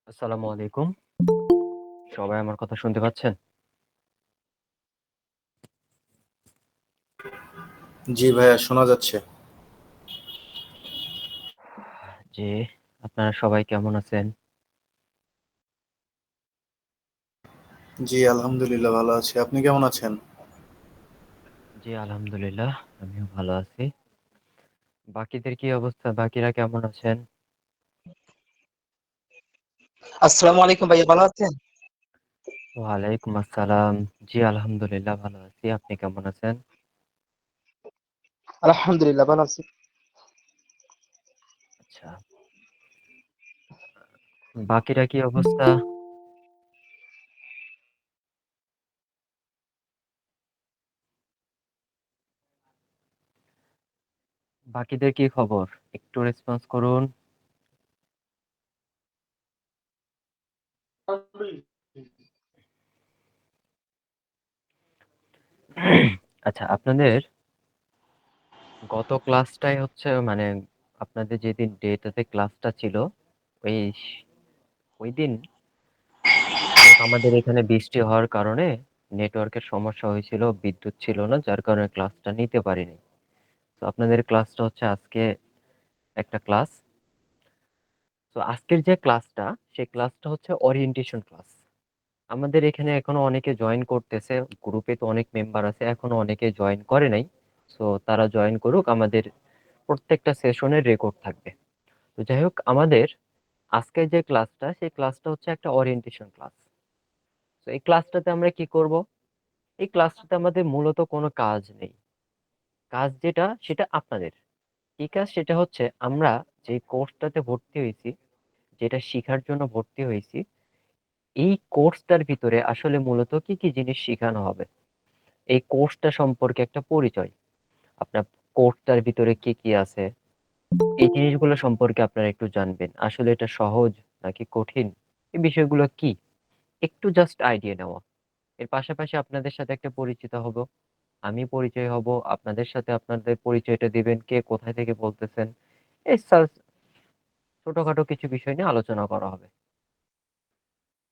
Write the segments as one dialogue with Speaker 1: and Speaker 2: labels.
Speaker 1: আসসালামু আলাইকুম। সবাই আমার কথা শুনতে পাচ্ছেন?
Speaker 2: জি ভাইয়া, শোনা যাচ্ছে।
Speaker 1: জি, আপনারা সবাই কেমন আছেন?
Speaker 2: জি আলহামদুলিল্লাহ ভালো আছি। আপনি কেমন আছেন?
Speaker 1: জি, আলহামদুলিল্লাহ আমিও ভালো আছি। বাকিদের কি অবস্থা? বাকিরা কেমন আছেন?
Speaker 3: আসসালামু আলাইকুম ভাইয়া, ভালো আছেন?
Speaker 1: ওয়ালাইকুম আসসালাম। জি, আলহামদুলিল্লাহ ভালো আছি। আপনি কেমন আছেন?
Speaker 3: আলহামদুলিল্লাহ ভালো আছি।
Speaker 1: আচ্ছা। বাকিরা কি অবস্থা? বাকিদের কি খবর? একটু রেসপন্স করুন। আচ্ছা, আপনাদের গত ক্লাসটাই হচ্ছে মানে আপনাদের যেদিন ডেটাতে ক্লাসটা ছিল, ওই ওইদিন আমাদের এখানে বৃষ্টি হওয়ার কারণে নেটওয়ার্কের সমস্যা হয়েছিল, বিদ্যুৎ ছিল না, যার কারণে ক্লাসটা নিতে পারিনি। তো আপনাদের ক্লাসটা হচ্ছে আজকে একটা ক্লাস। তো আজকের যে ক্লাসটা, সেই ক্লাসটা হচ্ছে ওরিয়েন্টেশন ক্লাস। আমাদের এখানে এখনো অনেকে জয়েন করতেছে, গ্রুপে তো অনেক মেম্বার আছে, এখনো অনেকে জয়েন করে নাই। তো তারা জয়েন করুক, আমাদের প্রত্যেকটা সেশনের রেকর্ড থাকবে। তো যাই হোক, আমাদের আজকের যে ক্লাসটা, সেই ক্লাসটা হচ্ছে একটা ওরিয়েন্টেশন ক্লাস। তো এই ক্লাসটাতে আমরা কি করব? এই ক্লাসটাতে আমাদের মূলত কোনো কাজ নেই। কাজ যেটা সেটা আপনাদের। কি কাজ? সেটা হচ্ছে আমরা যে কোর্সটাতে ভর্তি হয়েছি, যেটা শিখার জন্য ভর্তি হয়েছি, এই কোর্সটার ভিতরে আসলে মূলত কি কি জিনিস শিখানো হবে, এই কোর্সটা সম্পর্কে একটা পরিচয়। আপনার কোর্সটার ভিতরে কি কি আছে, এই জিনিসগুলো সম্পর্কে আপনারা একটু জানবেন। আসলে এটা সহজ নাকি কঠিন, এই বিষয়গুলো কি, একটু জাস্ট আইডিয়া নেওয়া। এর পাশাপাশি আপনাদের সাথে একটা পরিচিত হব, আমি পরিচয় হব, আপনাদের সাথে আপনাদের পরিচয়টা দিবেন, কে কোথায় থেকে বলতেছেন, এই ছোটখাটো কিছু বিষয় নিয়ে আলোচনা করা হবে।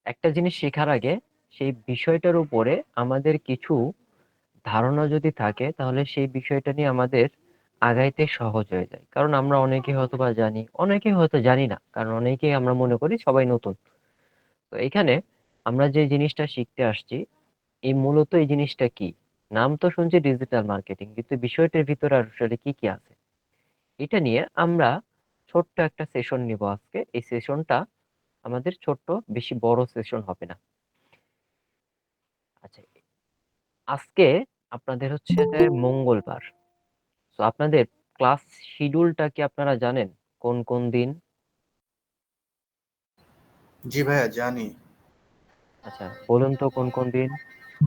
Speaker 1: একটা জিনিস শেখার আগে সেই বিষয়টার উপরে আমাদের কিছু ধারণা যদি থাকে, তাহলে সেই বিষয়টা নিয়ে আমাদের আগাইতে সহজ হয়ে যায়। কারণ আমরা অনেকে হয়তো বা জানি, অনেকে হয়তো জানি না, কারণ অনেকেই আমরা মনে করি সবাই নতুন। তো এখানে আমরা যে জিনিসটা শিখতে আসছি, এই মূলত এই জিনিসটা কি, নাম তো শুনছি ডিজিটাল মার্কেটিং, কিন্তু বিষয়টার ভিতরে আসলে কি কি আছে, এটা নিয়ে আমরা ছোট্ট একটা সেশন নিব আজকে। এই সেশনটা আমাদের ছোট্ট, বেশি বড় সেশন হবে না। আচ্ছা, আজকে আপনাদের হচ্ছে যে মঙ্গলবার। তো আপনাদের ক্লাস শিডিউলটা কি আপনারা জানেন? কোন কোন দিন?
Speaker 2: জি ভাইয়া জানি।
Speaker 1: আচ্ছা, বলুন তো কোন কোন দিন।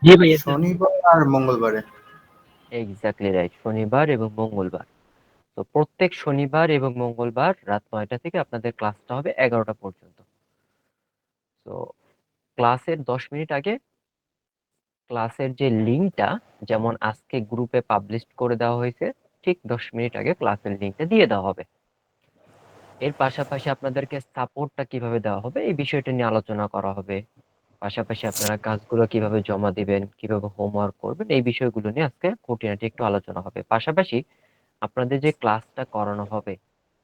Speaker 3: জি ভাইয়া জানি।
Speaker 2: শনিবার আর মঙ্গলবারে।
Speaker 1: এক্স্যাক্টলি রাইট, শনিবার এবং মঙ্গলবার। তো প্রত্যেক শনিবার এবং মঙ্গলবার রাত 9টা থেকে আপনাদের ক্লাসটা হবে 11টা পর্যন্ত। তো ক্লাসের 10 মিনিট আগে ক্লাসের যে লিঙ্কটা, যেমন আজকে গ্রুপে পাবলিশ করে দেওয়া হয়েছে, ঠিক 10 মিনিট আগে ক্লাসের লিঙ্কটা দিয়ে দেওয়া হবে। এর পাশাপাশি আপনাদেরকে সাপোর্টটা কিভাবে দেওয়া হবে, এই বিষয়টা নিয়ে আলোচনা করা হবে। পাশাপাশি আপনারা কাজগুলো কিভাবে জমা দিবেন, কিভাবে হোমওয়ার্ক করবেন, এই বিষয়গুলো নিয়ে আজকে খুঁটিনাটি একটু আলোচনা হবে। পাশাপাশি আপনাদের যে ক্লাসটা করানো হবে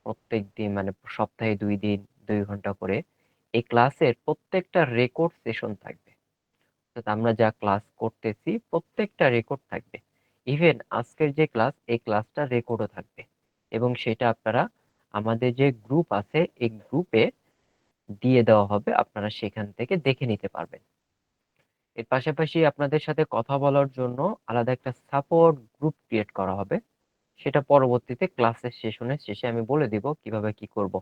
Speaker 1: প্রত্যেক দিন, মানে সপ্তাহে 2 দিন 2 ঘন্টা করে, এই ক্লাসের প্রত্যেকটা রেকর্ড সেশন থাকবে। অর্থাৎ আমরা যা ক্লাস করতেছি প্রত্যেকটা রেকর্ড থাকবে। ইভেন আজকের যে ক্লাস, এই ক্লাসটা রেকর্ডও থাকবে, এবং সেটা আপনারা আমাদের যে গ্রুপ আছে এই গ্রুপে দিয়ে দেওয়া হবে, আপনারা সেখান থেকে দেখে নিতে পারবেন। এর পাশাপাশি আপনাদের সাথে কথা বলার জন্য আলাদা একটা সাপোর্ট গ্রুপ ক্রিয়েট করা হবে। সেটা পরবর্তীতে ক্লাসের সেশনের শেষে আমি বলে দিব কিভাবে কি করব।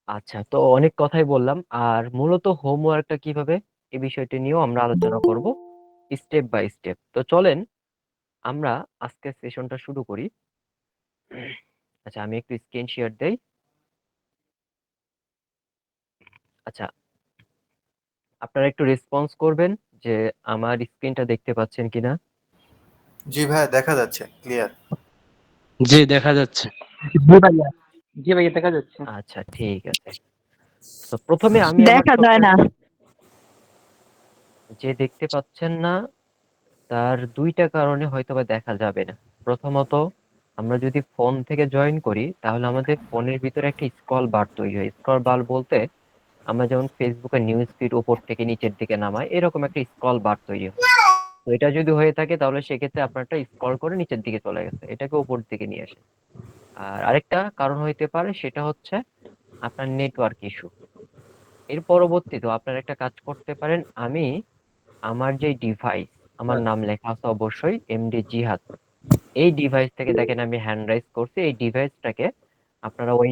Speaker 1: আচ্ছা, তো অনেক কথাই বললাম, আর মূলত হোমওয়ার্কটা কিভাবে, এই বিষয়টি নিয়েও আমরা আলোচনা করব স্টেপ বাই স্টেপ। তো চলেন আমরা আজকের সেশনটা শুরু করি। আচ্ছা, আমি একটু স্ক্রিন শেয়ার দেই। আচ্ছা, আপনারা একটু রেসপন্স করবেন যে আমার স্ক্রিনটা দেখতে পাচ্ছেন কিনা।
Speaker 2: জি ভাইয়া, দেখা যাচ্ছে ক্লিয়ার।
Speaker 4: জি দেখা যাচ্ছে।
Speaker 3: জি ভাইয়া। জি ভাইয়া দেখা যাচ্ছে।
Speaker 1: আচ্ছা, ঠিক আছে। তো প্রথমে আমি আমার
Speaker 4: দেখা
Speaker 1: ছোট্ট
Speaker 4: যায় না।
Speaker 1: যে দেখতে পাচ্ছেন না তার ২ টা কারণে হয়তোবা দেখা যাবে না। প্রথমত, আমরা যদি ফোন থেকে জয়েন করি তাহলে আমাদের ফোনের ভিতরে একটা স্ক্রল বার তৈরি হয়। স্ক্রল বার বলতে আমরা যেমন ফেসবুকের নিউজ ফিড উপর থেকে নিচের দিকে নামাই, এরকম একটা স্ক্রল বার তৈরি হয়। তো এটা যদি হয়ে থাকে তাহলে সেক্ষেত্রে আপনারটা স্ক্রল করে নিচের দিকে চলে গেছে, এটাকে উপর দিকে নিয়ে আসে। আর আরেকটা কারণ হইতে পারে, সেটা হচ্ছে আপনার নেটওয়ার্ক ইস্যু। এর পরবর্তীতেও আপনারা একটা কাজ করতে পারেন। আমি আমার যে ডিভাইস, আমার নাম লেখা আছে অবশ্যই এমডি জিহাদ, এই ডিভাইস থেকে দেখেন আমি হ্যান্ড রাইজ করছি। এই ডিভাইসটাকে আপনারা ওই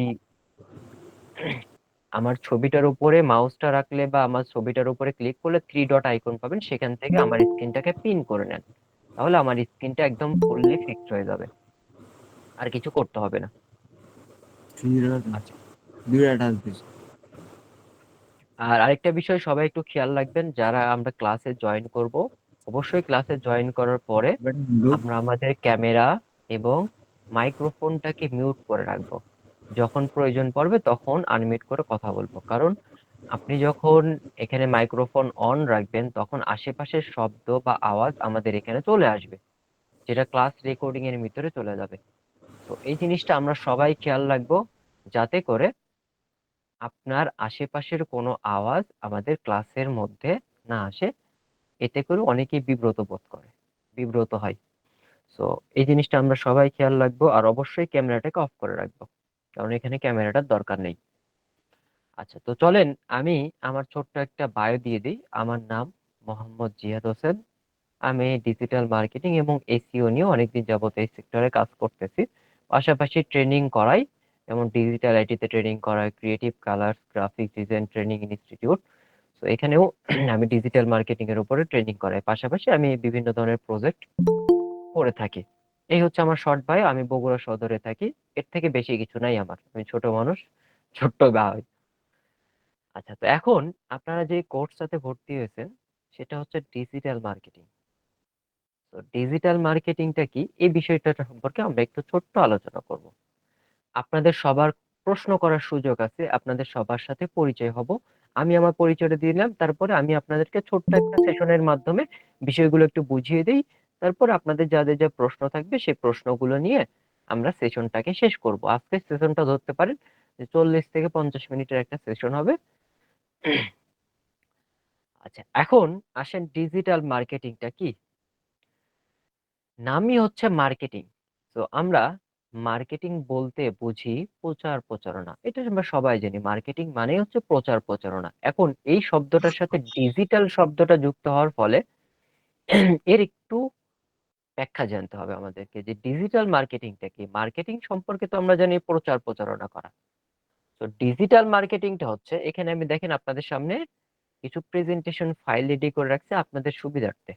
Speaker 1: আমার ছবিটার উপরে মাউসটা রাখলে বা আমার ছবিটার উপরে ক্লিক করলে 3 ডট আইকন পাবেন, সেখান থেকে আমার স্ক্রিনটাকে পিন করে নেন। তাহলে আমার স্ক্রিনটা একদম ফুললি ফিক্সড হয়ে যাবে, আর কিছু করতে হবে না। আচ্ছা, আর আরেকটা বিষয় সবাই একটু খেয়াল রাখবেন, যারা আমরা ক্লাসে জয়েন করব, অবশ্যই ক্লাসে জয়েন করার পরে আমরা আমাদের ক্যামেরা এবং মাইক্রোফোনটাকে মিউট করে রাখবো। যখন প্রয়োজন পড়বে তখন আনমিউট করে কথা বলবো, কারণ আপনি যখন এখানে মাইক্রোফোন অন রাখবেন তখন আশেপাশের শব্দ বা আওয়াজ আমাদের এখানে চলে আসবে, যেটা ক্লাস রেকর্ডিং এর ভিতরে চলে যাবে। তো এই জিনিসটা আমরা সবাই খেয়াল রাখবো, যাতে করে আপনার আশেপাশের কোনো আওয়াজ আমাদের ক্লাসের মধ্যে না আসে। এতে করে অনেকেই বিব্রত বোধ করে, বিব্রত হয়। সো এই জিনিসটা আমরা সবাই খেয়াল রাখবো, আর অবশ্যই ক্যামেরাটাকে অফ করে রাখবো, কারণ এখানে ক্যামেরাটার দরকার নেই। আচ্ছা, তো চলেন আমি আমার ছোট্ট একটা বায়ো দিয়ে দিই। আমার নাম মোহাম্মদ জিহাদ হোসেন। আমি ডিজিটাল মার্কেটিং এবং এসইও নিয়ে অনেকদিন যাবত এই সেক্টরে কাজ করতেছি। পাশাপাশি ট্রেনিং করাই, যেমন ডিজিটাল আইটিতে ট্রেনিং করাই, creative colours graphic design training institute. তো এখানেও আমি ডিজিটাল মার্কেটিং এর উপরে ট্রেনিং করাই, পাশাপাশি আমি বিভিন্ন ধরনের প্রজেক্ট করে থাকি। এই হচ্ছে আমার শর্ট বায়ো। আমি বগুড়া সদরে থাকি, এর থেকে বেশি কিছু নাই আমার। আমি ছোট মানুষ, ছোট্ট বায়ো। আচ্ছা, তো এখন আপনারা যে কোর্সটাতে ভর্তি হয়েছেন সেটা হচ্ছে ডিজিটাল মার্কেটিং। তো ডিজিটাল মার্কেটিংটা কি, এই বিষয়টা সম্পর্কে আমরা একটু ছোট্ট আলোচনা করব। আপনাদের সবার প্রশ্ন করার সুযোগ আছে, আপনাদের সবার সাথে পরিচয় হব। আমি আমার পরিচয়টা দিলাম, তারপরে আমি আপনাদেরকে ছোট্ট একটা সেশনের মাধ্যমে বিষয়গুলো একটু বুঝিয়ে দিই। তারপর আপনাদের যাদের যা প্রশ্ন থাকবে সেই প্রশ্নগুলো নিয়ে আমরা সেশনটাকে শেষ করব। আজকে সেশনটা ধরতে পারেন যে 40 থেকে 50 মিনিটের একটা সেশন হবে। আচ্ছা, এখন আসেন ডিজিটাল মার্কেটিংটা কি। নামই হচ্ছে মার্কেটিং। তো আমরা মার্কেটিং বলতে বুঝি প্রচার প্রচারণা, এটা আমরা সবাই জানি। মার্কেটিং মানে হচ্ছে প্রচার প্রচারণা। এখন এই শব্দটার সাথে ডিজিটাল শব্দটা যুক্ত হওয়ার ফলে এর একটু ব্যাখ্যা জানতে হবে আমাদেরকে, যে ডিজিটাল মার্কেটিংটা কি। মার্কেটিং সম্পর্কে তো আমরা জানি প্রচার প্রচারণা করা। তো ডিজিটাল মার্কেটিংটা হচ্ছে, এখানে আমি দেখেন আপনাদের সামনে কিছু প্রেজেন্টেশন ফাইল রেডি করে রাখছি আপনাদের সুবিধার্থে।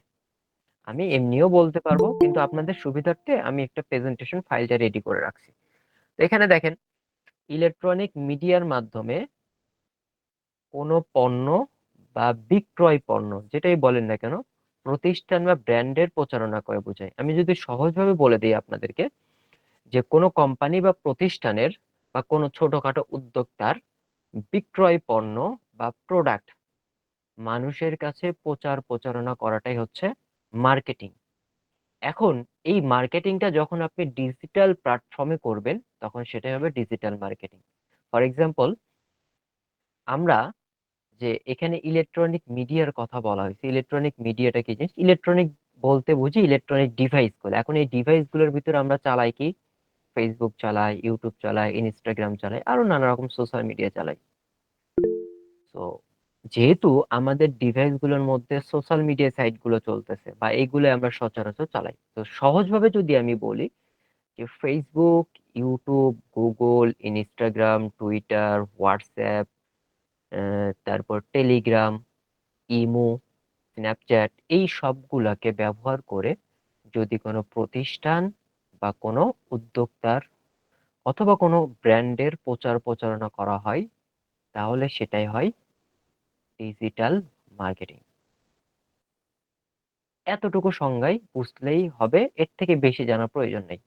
Speaker 1: আমি এমনিও বলতে পারবো, কিন্তু আপনাদের সুবিধার্থে আমি একটা প্রেজেন্টেশন ফাইলটা রেডি করে রাখছি। তো এখানে দেখেন, ইলেকট্রনিক মিডিয়ার মাধ্যমে কোনো পণ্য বা বিক্রয় পণ্য যেটাই বলেন না কেন, প্রতিষ্ঠান বা ব্র্যান্ডের প্রচারণা করে বোঝায়। আমি যদি সহজভাবে বলে দিই আপনাদেরকে, যে কোনো কোম্পানি বা প্রতিষ্ঠানের বা কোনো ছোটখাটো উদ্যোক্তার বিক্রয় পণ্য বা প্রোডাক্ট মানুষের কাছে প্রচার প্রচারণা করাটাই হচ্ছে মার্কেটিং। এখন এই মার্কেটিংটা যখন আপনি ডিজিটাল প্ল্যাটফর্মে করবেন তখন সেটাই হবে ডিজিটাল মার্কেটিং। ফর এক্সাম্পল, আমরা যে এখানে ইলেকট্রনিক মিডিয়ার কথা বলা হয়েছে, ইলেকট্রনিক মিডিয়াটা কি জিনিস? ইলেকট্রনিক বলতে বুঝি ইলেকট্রনিক ডিভাইস গুলো। এখন এই ডিভাইস গুলোর ভিতরে আমরা চালাই কি? ফেসবুক চালাই, ইউটিউব চালাই, ইনস্টাগ্রাম চালাই, আরো নানা রকম সোশ্যাল মিডিয়া চালাই। তো যেহেতু আমাদের ডিভাইস গুলোর মধ্যে সোশ্যাল মিডিয়া সাইট গুলো চলতেছে বা এইগুলো আমরা সচরাচর চালাই, তো সহজভাবে যদি আমি বলি যে Facebook, YouTube, Google, Instagram, Twitter, WhatsApp, তারপর টেলিগ্রাম, ইমো, স্ন্যাপচ্যাট, এই সবগুলাকে ব্যবহার করে যদি কোনো প্রতিষ্ঠান বা কোনো উদ্যোক্তার অথবা কোনো ব্র্যান্ডের প্রচার প্রচারণা করা হয়, তাহলে সেটাই হয় ডিজিটাল মার্কেটিং। এতটুকু সংজ্ঞায় বুঝলেই হবে, এর থেকে বেশি জানার প্রয়োজন নেই।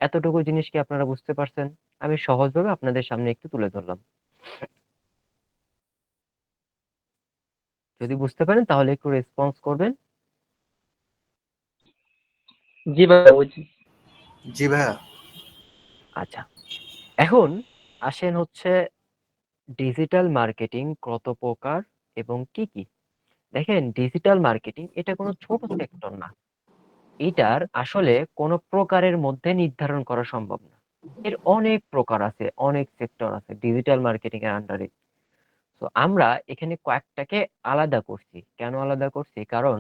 Speaker 1: এতটুকু জিনিস কি আপনারা বুঝতে পারছেন? আমি সহজভাবে আপনাদের সামনে একটু তুলে ধরলাম। যদি বুঝতে পারেন তাহলে একটু রেসপন্স করবেন।
Speaker 3: জি ভাইয়া বুঝছি।
Speaker 2: জি ভাইয়া।
Speaker 1: আচ্ছা, এখন আসেন হচ্ছে ডিজিটাল মার্কেটিং কত প্রকার এবং কি কি। দেখেন, ডিজিটাল মার্কেটিং এটা কোনো ছোট সেক্টর না। এটার আসলে কোনো প্রকারের মধ্যে নির্ধারণ করা সম্ভব না। এর অনেক প্রকার আছে, অনেক সেক্টর আছে ডিজিটাল মার্কেটিং এর আন্ডারে। তো আমরা এখানে কয়েকটাকে আলাদা করছি। কেন আলাদা করছি? কারণ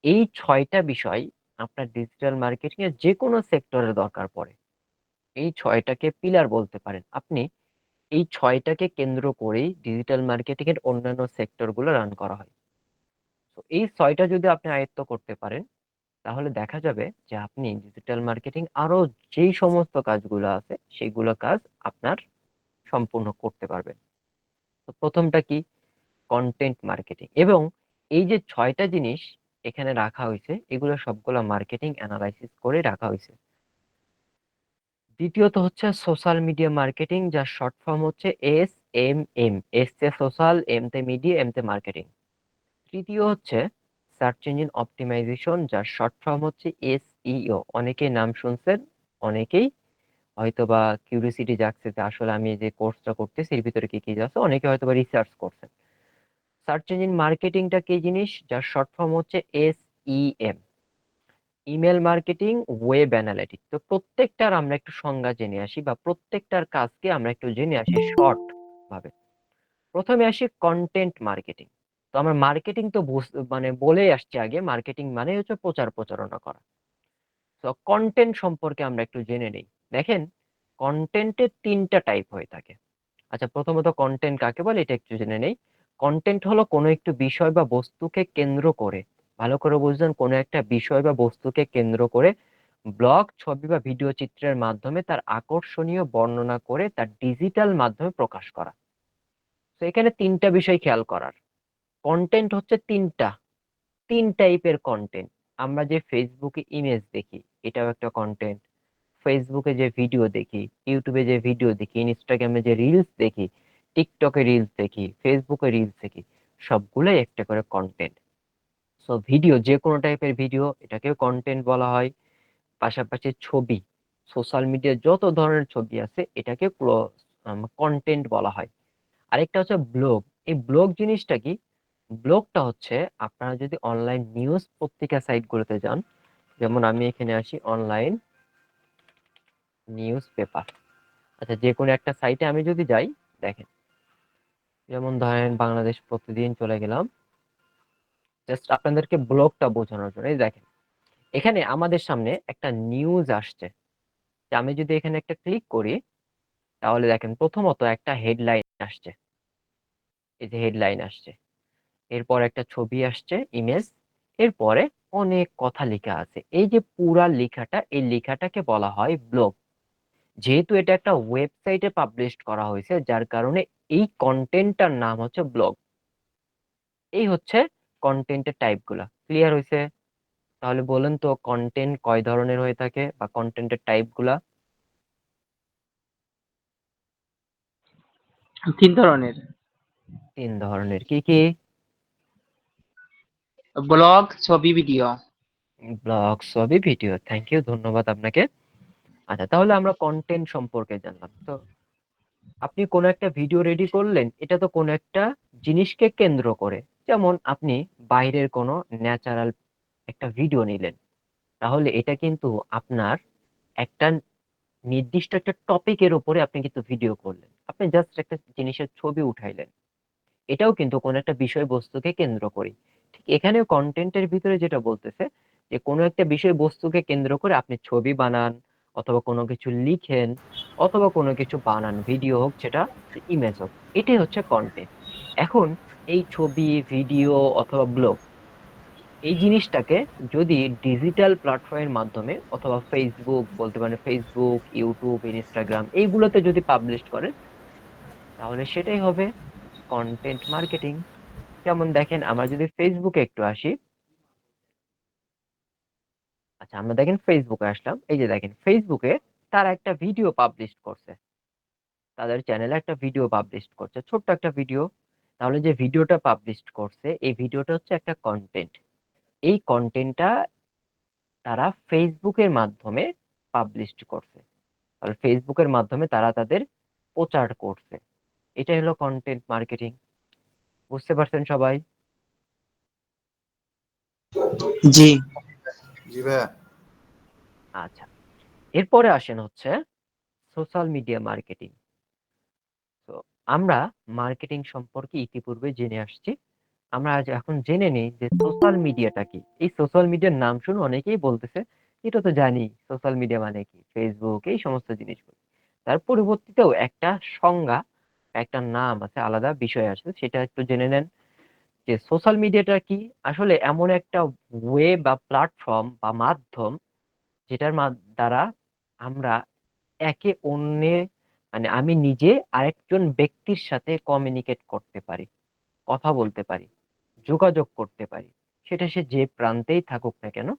Speaker 1: এই 6টা বিষয় আপনার ডিজিটাল মার্কেটিং এর যে কোনো সেক্টরে দরকার পড়ে। এই 6টাকে পিলার বলতে পারেন আপনি। এই 6টাকে কেন্দ্র করেই ডিজিটাল মার্কেটিং এর অন্যান্য সেক্টর গুলো রান করা হয়। তো এই 6টা যদি আপনি আয়ত্ত করতে পারেন, তাহলে দেখা যাবে যে আপনি ডিজিটাল মার্কেটিং আরো যেই সমস্ত কাজগুলো আছে সেগুলো কাজ আপনার সম্পূর্ণ করতে পারবেন। তো প্রথমটা কি? Content marketing. এবং এই যে 6টা জিনিস এখানে রাখা হয়েছে, এগুলো সবগুলো মার্কেটিং অ্যানালাইসিস করে রাখা হয়েছে। দ্বিতীয়ত হচ্ছে সোশ্যাল মিডিয়া মার্কেটিং, যার শর্ট ফর্ম হচ্ছে SMM। এস তে সোশ্যাল, এম তে মিডিয়া, এম তে মার্কেটিং। তৃতীয় হচ্ছে সার্চ ইঞ্জিন অপটিমাইজেশন, যার শর্ট ফর্ম হচ্ছে SEO। অনেকেই নাম শুনছেন, অনেকেই হয়তোবা কিউরিওসিটি জাগছে যে আসলে আমি যে কোর্সটা করতেছি এর ভিতরে কি কি আছে, অনেকে হয়তোবা রিসার্চ করছেন। সার্চ ইঞ্জিন মার্কেটিংটা কি জিনিস? যার শর্ট ফর্ম হচ্ছে SEM। Email marketing, web analytics. তো প্রত্যেকটার আমরা একটু সংজ্ঞা জেনে আসি, বা প্রত্যেকটার কাজকে আমরা একটু জেনে আসি শর্ট ভাবে। প্রথমে আসি কন্টেন্ট মার্কেটিং। তো আমরা মার্কেটিং তো মানে বলেই আসছি আগে, মার্কেটিং মানে হচ্ছে প্রচার প্রচারণা করা। তো কন্টেন্ট সম্পর্কে আমরা একটু জেনে নেই। দেখেন, কন্টেন্টের 3টা টাইপ হয়ে থাকে। আচ্ছা, প্রথমত কন্টেন্ট কাকে বলে এটা একটু জেনে নেই। কন্টেন্ট হলো কোনো একটু বিষয় বা বস্তুকে কেন্দ্র করে, ভালো করে বুঝলেন, কোনো একটা বিষয় বা বস্তুকে কেন্দ্র করে ব্লগ, ছবি বা ভিডিও চিত্রের মাধ্যমে তার আকর্ষণীয় বর্ণনা করে তার ডিজিটাল মাধ্যমে প্রকাশ করা। তো এখানে 3টা বিষয় খেয়াল করার। কন্টেন্ট হচ্ছে তিন টাইপের কন্টেন্ট। আমরা যে ফেসবুকে ইমেজ দেখি, এটাও একটা কন্টেন্ট। ফেসবুকে যে ভিডিও দেখি, ইউটিউবে যে ভিডিও দেখি, ইনস্টাগ্রামে যে রিলস দেখি, টিকটকে রিলস দেখি, ফেসবুকে রিলস দেখি, সবগুলোই একটা করে কন্টেন্ট। সো ভিডিও, যে কোনো টাইপের ভিডিও, এটাকেও কন্টেন্ট বলা হয়। পাশাপাশি ছবি, সোশ্যাল মিডিয়ায় যত ধরনের ছবি আছে এটাকে কন্টেন্ট বলা হয়। আরেকটা হচ্ছে ব্লগ। এই ব্লগ জিনিসটা কি? ব্লগটা হচ্ছে, আপনারা যদি অনলাইন নিউজ পত্রিকা সাইট গুলোতে যান, যেমন আমি এখানে আসি অনলাইন নিউজ পেপার। আচ্ছা, যে কোনো একটা সাইটে আমি যদি যাই, দেখেন, যেমন ধরেন বাংলাদেশ প্রতিদিন চলে গেলাম, জাস্ট আপনাদেরকে ব্লগটা বোঝানোর জন্য। এই দেখেন, এখানে আমাদের সামনে একটা নিউজ আসছে। যে আমি যদি এখানে একটা ক্লিক করি, তাহলে দেখেন প্রথমত একটা হেডলাইন আসছে। এই যে হেডলাইন আসছে, এরপর একটা ছবি আসছে, ইমেজ, এরপরে অনেক কথা লেখা আছে। এই যে পুরা লেখাটা, এই লেখাটাকে বলা হয় ব্লগ। যেহেতু এটা একটা ওয়েবসাইটে পাবলিশ করা হয়েছে, যার কারণে এই কন্টেন্টটার নাম হচ্ছে ব্লগ। এই হচ্ছে কন্টেন্টের টাইপ গুলা। ক্লিয়ার হয়েছে? তাহলে বলেন তো কন্টেন্ট কয় ধরনের হয়ে থাকে, বা কন্টেন্টের টাইপ গুলা?
Speaker 3: 3 ধরনের।
Speaker 1: 3 ধরনের। কি কি?
Speaker 3: ব্লগ, ছবি, ভিডিও।
Speaker 1: ব্লগ, ছবি, ভিডিও। থ্যাংক ইউ, ধন্যবাদ আপনাকে। আচ্ছা, তাহলে আমরা কন্টেন্ট সম্পর্কে জানলাম। তো আপনি কোনো একটা ভিডিও রেডি করলেন, এটা তো কোনো একটা জিনিসকে কেন্দ্র করে। যেমন আপনি বাইরের কোনো ন্যাচারাল একটা ভিডিও নিলেন, তাহলে এটা কিন্তু আপনার একটা নির্দিষ্ট একটা টপিকের উপরে আপনি কিন্তু ভিডিও করলেন, আপনি জাস্ট একটা জিনিসের ছবি উঠাইলেন, এটাও কিন্তু কোনো একটা বিষয়বস্তুকে কেন্দ্র করে। ঠিক এখানেও কন্টেন্টের ভিতরে যেটা বলতেছে, যে কোনো একটা বিষয়বস্তুকে কেন্দ্র করে আপনি ছবি বানান, অথবা কোনো কিছু লিখেন, অথবা কোনো কিছু বানান, ভিডিও হোক, সেটা ইমেজ হোক, এটাই হচ্ছে কন্টেন্ট। এখন এই ছবি, ভিডিও অথবা ব্লগ, এই জিনিসটাকে যদি ডিজিটাল প্ল্যাটফর্মের মাধ্যমে, অথবা ফেসবুক বলতে পারেন, ফেসবুক, ইউটিউব, ইনস্টাগ্রাম, এইগুলোতে যদি পাবলিশ করেন, তাহলে সেটাই হবে কন্টেন্ট মার্কেটিং। যেমন দেখেন, আমরা যদি ফেসবুকে একটু আসি। আচ্ছা, আমরা দেখেন ফেসবুকে আসলাম, এই যে দেখেন ফেসবুকে তারা একটা ভিডিও পাবলিশ করছে, তাদের চ্যানেলে একটা ভিডিও পাবলিশ করছে, ছোট্ট একটা ভিডিও। তাহলে যে ভিডিওটা পাবলিশ করছে এই ভিডিওটা হচ্ছে একটা কন্টেন্ট। এই কন্টেন্টটা তারা ফেসবুকের মাধ্যমে পাবলিশ করছে, তাহলে ফেসবুকের মাধ্যমে তারা তাদের প্রচার করছে। এটাই হলো কন্টেন্ট মার্কেটিং। বুঝতে পারছেন সবাই?
Speaker 4: জি।
Speaker 2: জি ভাইয়া।
Speaker 1: আচ্ছা, এরপরে আসেন হচ্ছে সোশ্যাল মিডিয়া মার্কেটিং। তো আমরা মার্কেটিং সম্পর্কে ইতিপূর্বে জেনে আসছি, আমরা আজ এখন জেনে নিই যে সোশ্যাল মিডিয়াটা কি। এই সোশ্যাল মিডিয়ার নাম শুনে অনেকেই বলতেছে এটা তো জানি, সোশ্যাল মিডিয়া মানে কি, ফেসবুক, এই সমস্ত জিনিসগুলো। তার পরবর্তীতেও একটা সংজ্ঞা, একটা নাম আছে, আলাদা বিষয় আছে, সেটা একটু জেনে নেন যে সোশ্যাল মিডিয়াটা কি। আসলে এমন একটা ওয়েব বা প্ল্যাটফর্ম বা মাধ্যম যেটার দ্বারা আমরা একে অন্যে, মানে আমি নিজে আরেকজন ব্যক্তির সাথে কমিউনিকেট করতে পারি, কথা বলতে পারি, যোগাযোগ করতে পারি, সেটা সে যে প্রান্তেই থাকুক না কেন।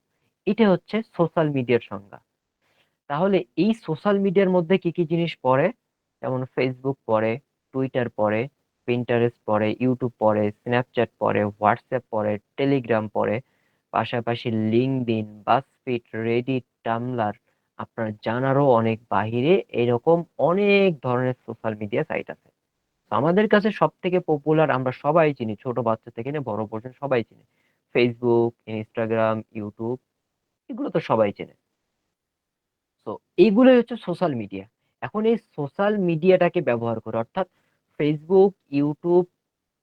Speaker 1: এটা হচ্ছে সোশ্যাল মিডিয়ার সংজ্ঞা। তাহলে এই সোশ্যাল মিডিয়ার মধ্যে কি কি জিনিস পড়ে? যেমন ফেসবুক পড়ে, টুইটার পড়ে, পিন্টারেস্ট পড়ে, ইউটিউব পড়ে, স্ন্যাপচ্যাট পড়ে, হোয়াটসঅ্যাপ পড়ে, টেলিগ্রাম পড়ে, পাশাপাশি লিঙ্কডইন, বাসফিট, রেডিট, টামলার, আপনার জানারও অনেক বাহিরে এরকম অনেক ধরনের সোশ্যাল মিডিয়া সাইট আছে। তো আমাদের কাছে সব থেকে পপুলার, আমরা সবাই চিনি, ছোট বাচ্চা থেকে নিয়ে বড় পর্যন্ত সবাই চিনি, ফেসবুক, ইনস্টাগ্রাম, ইউটিউব, এগুলো তো সবাই চেনে। তো এইগুলোই হচ্ছে সোশ্যাল মিডিয়া। এখন এই সোশ্যাল মিডিয়াটাকে ব্যবহার করে, অর্থাৎ ফেসবুক, ইউটিউব,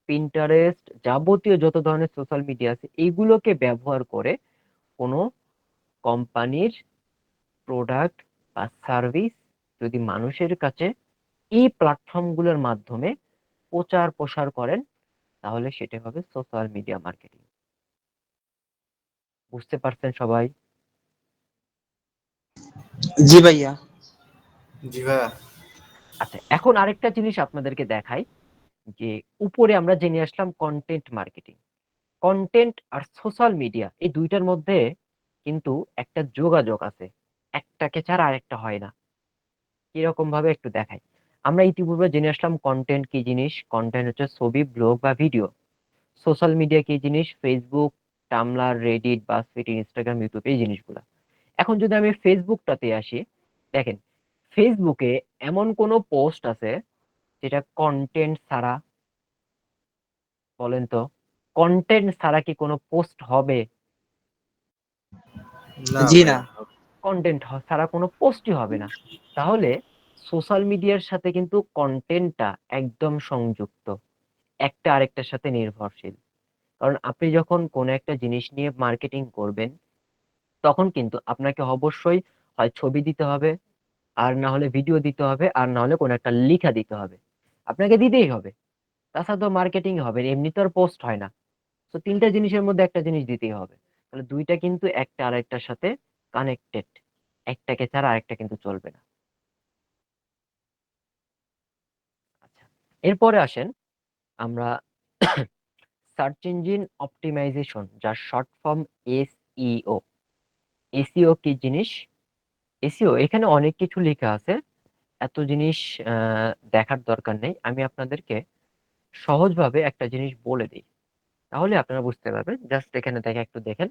Speaker 1: পিন্টারেস্ট, যাবতীয় যত ধরনের সোশ্যাল মিডিয়া আছে এইগুলোকে ব্যবহার করে কোনো কোম্পানির প্রোডাক্ট বা সার্ভিস যদি মানুষের কাছে এই প্ল্যাটফর্মগুলোর মাধ্যমে প্রচার প্রসার করেন, তাহলে সেটা হবে সোশ্যাল মিডিয়া মার্কেটিং। বুঝতে পারছেন সবাই?
Speaker 4: জি ভাইয়া।
Speaker 2: জি ভাইয়া।
Speaker 1: আচ্ছা, এখন আরেকটা জিনিস আপনাদেরকে দেখাই, যে উপরে আমরা জেনে আসলাম কন্টেন্ট মার্কেটিং। কন্টেন্ট আর সোশ্যাল মিডিয়া এই দুইটার মধ্যে কিন্তু একটা যোগাযোগ আছে, একটাকে ছাড়া আরেকটা হয় না। কিরকম ভাবে একটু দেখাই। আমরা ইতিপূর্বে জেনে আসলাম কন্টেন্ট কি জিনিস। কন্টেন্ট হচ্ছে ছবি, ব্লগ বা ভিডিও। সোশ্যাল মিডিয়া কি জিনিস? ফেসবুক, টামলার, রেডিট, বাসফিট, ইনস্টাগ্রাম, ইউটিউব, এই জিনিসগুলো। এখন যদি আমি ফেসবুকটাতে আসি, দেখেন ফেসবুকে এমন কোন পোস্ট আছে যেটা কন্টেন্ট ছাড়া? বলেন তো, কন্টেন্ট ছাড়া কি কোনো পোস্ট হবে?
Speaker 2: না
Speaker 4: জি না।
Speaker 2: ভাইয়া।
Speaker 1: কন্টেন্ট ছাড়া কোনো পোস্টই হবে না। তাহলে সোশ্যাল মিডিয়ার সাথে কিন্তু কন্টেন্টটা একদম সংযুক্ত, একটা আরেকটার সাথে নির্ভরশীল। কারণ আপনি যখন কোনো একটা জিনিস নিয়ে মার্কেটিং করবেন, তখন কিন্তু আপনাকে অবশ্যই হয় ছবি দিতে হবে, আর না হলে ভিডিও দিতে হবে, আর না হলে কোনো একটা লেখা দিতে হবে। আপনাকে দিতেই হবে, তাছাড়া তো মার্কেটিং হবে না, এমনি তো আর পোস্ট হয় না। তো তিনটা জিনিসের মধ্যে একটা জিনিস দিতেই হবে। তাহলে দুইটা কিন্তু একটা আরেকটার সাথে কানেক্টেড, একটাকে ছাড়া আরেকটা কিন্তু চলবে না। আচ্ছা, এরপরে আসেন আমরা সার্চ ইঞ্জিন অপটিমাইজেশন, যার শর্ট ফর্ম এসইও। এসইও কি জিনিস? এসইও এখানে অনেক কিছু লেখা আছে, এত জিনিস দেখার দরকার নেই। আমি আপনাদেরকে সহজভাবে একটা জিনিস বলে দিই, তাহলে আপনারা বুঝতে পারবেন। জাস্ট এখানে দেখে একটু দেখেন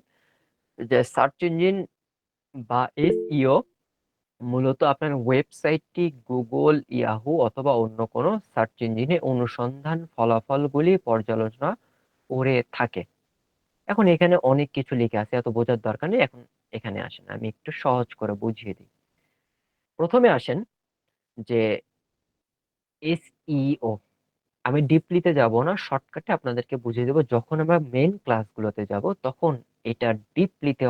Speaker 1: যে সার্চ ইঞ্জিন বা এসইও মূলত আপনার ওয়েবসাইটটি গুগল, ইয়াহু অথবা অন্য কোনো সার্চ ইঞ্জিনে অনুসন্ধান ফলাফলগুলি পর্যালোচনা করে থাকে। এখন এখানে অনেক কিছু লিখে আছে, এত বোঝার দরকার নেই। এখন এখানে আসেন, আমি একটু সহজ করে বুঝিয়ে দিই। প্রথমে আসেন যে এসইও, আমি ডিপলিতে যাব না, শর্টকাটে আপনাদেরকে বুঝিয়ে দেবো। যখন আমরা মেন ক্লাসগুলোতে যাব তখন এটা ডিপলিতে,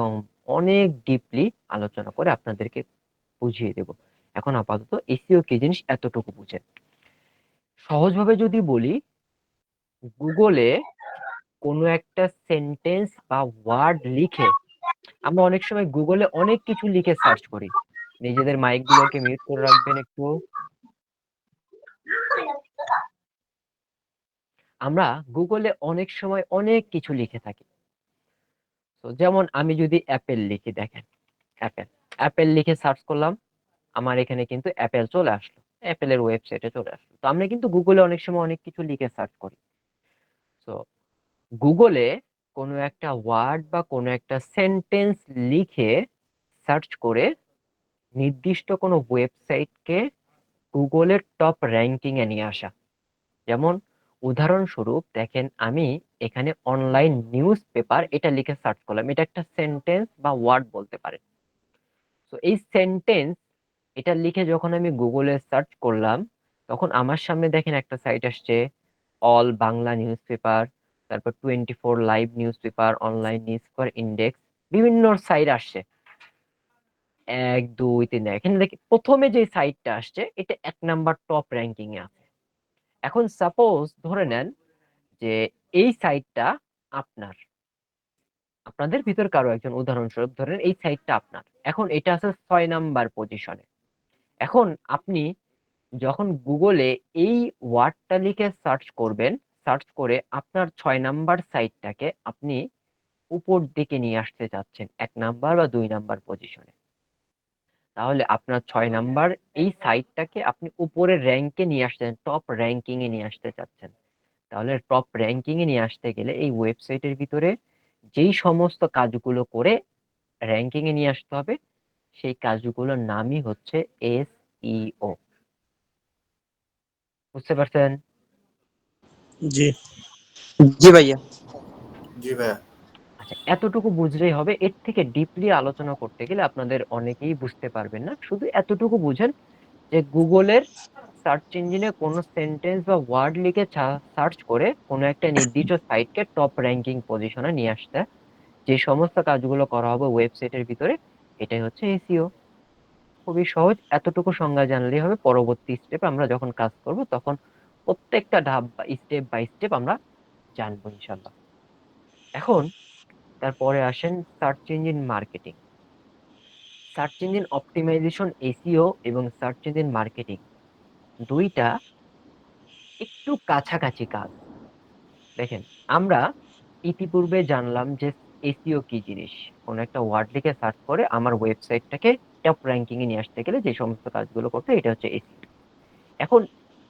Speaker 1: অনেক ডিপলি আলোচনা করে আপনাদেরকে বুঝিয়ে দেব। এখন আপাতত এসইও কি জিনিস এতটুকু বুঝেন। সহজভাবে যদি বলি, গুগলে কোনো একটা সেন্টেন্স বা ওয়ার্ড লিখে, আমরা অনেক সময় গুগলে অনেক কিছু লিখে সার্চ করি। নিজেদের মাইক গুলোকে মিউট করে রাখবেন একটু। আমরা গুগলে অনেক সময় অনেক কিছু লিখে থাকি। তো যেমন আমি যদি অ্যাপেল লিখি, দেখেন অ্যাপেল, অ্যাপেল লিখে সার্চ করলাম, আমার এখানে কিন্তু অ্যাপেল চলে আসলো, অ্যাপেলের ওয়েবসাইটে চলে আসলো। তো আমরা কিন্তু গুগলে অনেক সময় অনেক কিছু লিখে সার্চ করি। তো গুগলে কোনো একটা ওয়ার্ড বা কোনো একটা সেন্টেন্স লিখে সার্চ করে নির্দিষ্ট কোনো ওয়েবসাইটকে গুগলের টপ র্যাঙ্কিং এ নিয়ে আসা। যেমন উদাহরণস্বরূপ দেখেন, আমি এখানে অনলাইন নিউজ পেপার এটা লিখে সার্চ করলাম, এটা একটা সেন্টেন্স বা ওয়ার্ড বলতে পারে। তো এই সেন্টেন্স এটা লিখে যখন আমি গুগলে সার্চ করলাম, তখন আমার সামনে দেখেন একটা সাইট আসছে, অল বাংলা নিউজ পেপার, তারপর 24 live news paper, online news paper index, বিভিন্ন সাইট আসছে, 1 2 3। এখানে দেখি প্রথমে যে সাইটটা আসছে এটা 1 নাম্বার টপ র্যাঙ্কিং এ আছে। এখন সাপোজ ধরে নেন যে এই সাইটটা আপনার, আপনাদের ভিতর কারো একজন, উদাহরণস্বরূপ ধরেন এই সাইটটা আপনার, এখন এটা আছে 6 নাম্বার পজিশনে। এখন আপনি যখন গুগলে এই ওয়ার্ডটা লিখে সার্চ করবেন, সার্চ করে আপনার 6 নাম্বার সাইটটাকে আপনি উপর দিকে নিয়ে আসতে চাচ্ছেন 1 নাম্বার বা 2 নাম্বার পজিশনে, তাহলে আপনার 6 নাম্বার এই সাইটটাকে আপনি উপরের র্যাঙ্কে নিয়ে আসছেন, টপ র্যাঙ্কিং এ নিয়ে আসতে চাচ্ছেন। তাহলে টপ র্যাঙ্কিং এ নিয়ে আসতে গেলে এই ওয়েবসাইটের ভিতরে যেই সমস্ত কাজগুলো করে র্যাঙ্কিং এ নিয়ে আসতে হবে, সেই কাজগুলোর নামই হচ্ছে এসইও। বুঝতে পারছেন?
Speaker 4: জি জি ভাইয়া।
Speaker 2: জি ভাইয়া।
Speaker 1: আচ্ছা, এতটুকু বুঝলেই হবে। এর থেকে ডিপলি আলোচনা করতে গেলে আপনাদের অনেকেই বুঝতে পারবেন না, শুধু এতটুকু বুঝেন যে গুগলের সার্চ ইঞ্জিনে কোনো সেন্টেন্স বা ওয়ার্ড লিখে সার্চ করে কোনো একটা নির্দিষ্ট সাইটকে টপ র্যাঙ্কিং পজিশনে নিয়ে আসতে যে সমস্ত কাজগুলো করা হবে ওয়েবসাইটের ভিতরে, এটাই হচ্ছে এসইও। খুবই সহজ, এতটুকু সংজ্ঞা জানলেই হবে। পরবর্তী স্টেপে আমরা যখন কাজ করব তখন প্রত্যেকটা ধাপ বা স্টেপ বাই স্টেপ আমরা জানবো ইনশাল্লাহ। এখন তারপরে আসেন search engine marketing. Search engine optimization, SEO এবং সার্চ ইঞ্জিন মার্কেটিং দুইটা একটু কাছাকাছি কাজ। দেখেন, আমরা ইতিপূর্বে জানলাম যে এসইও কি জিনিস। কোন একটা ওয়ার্ড লিখে সার্চ করে আমার ওয়েবসাইটটাকে টপ র্যাঙ্কিং এ নিয়ে আসতে গেলে যে সমস্ত কাজগুলো করতে হয়, এটা হচ্ছে এসইও। এখন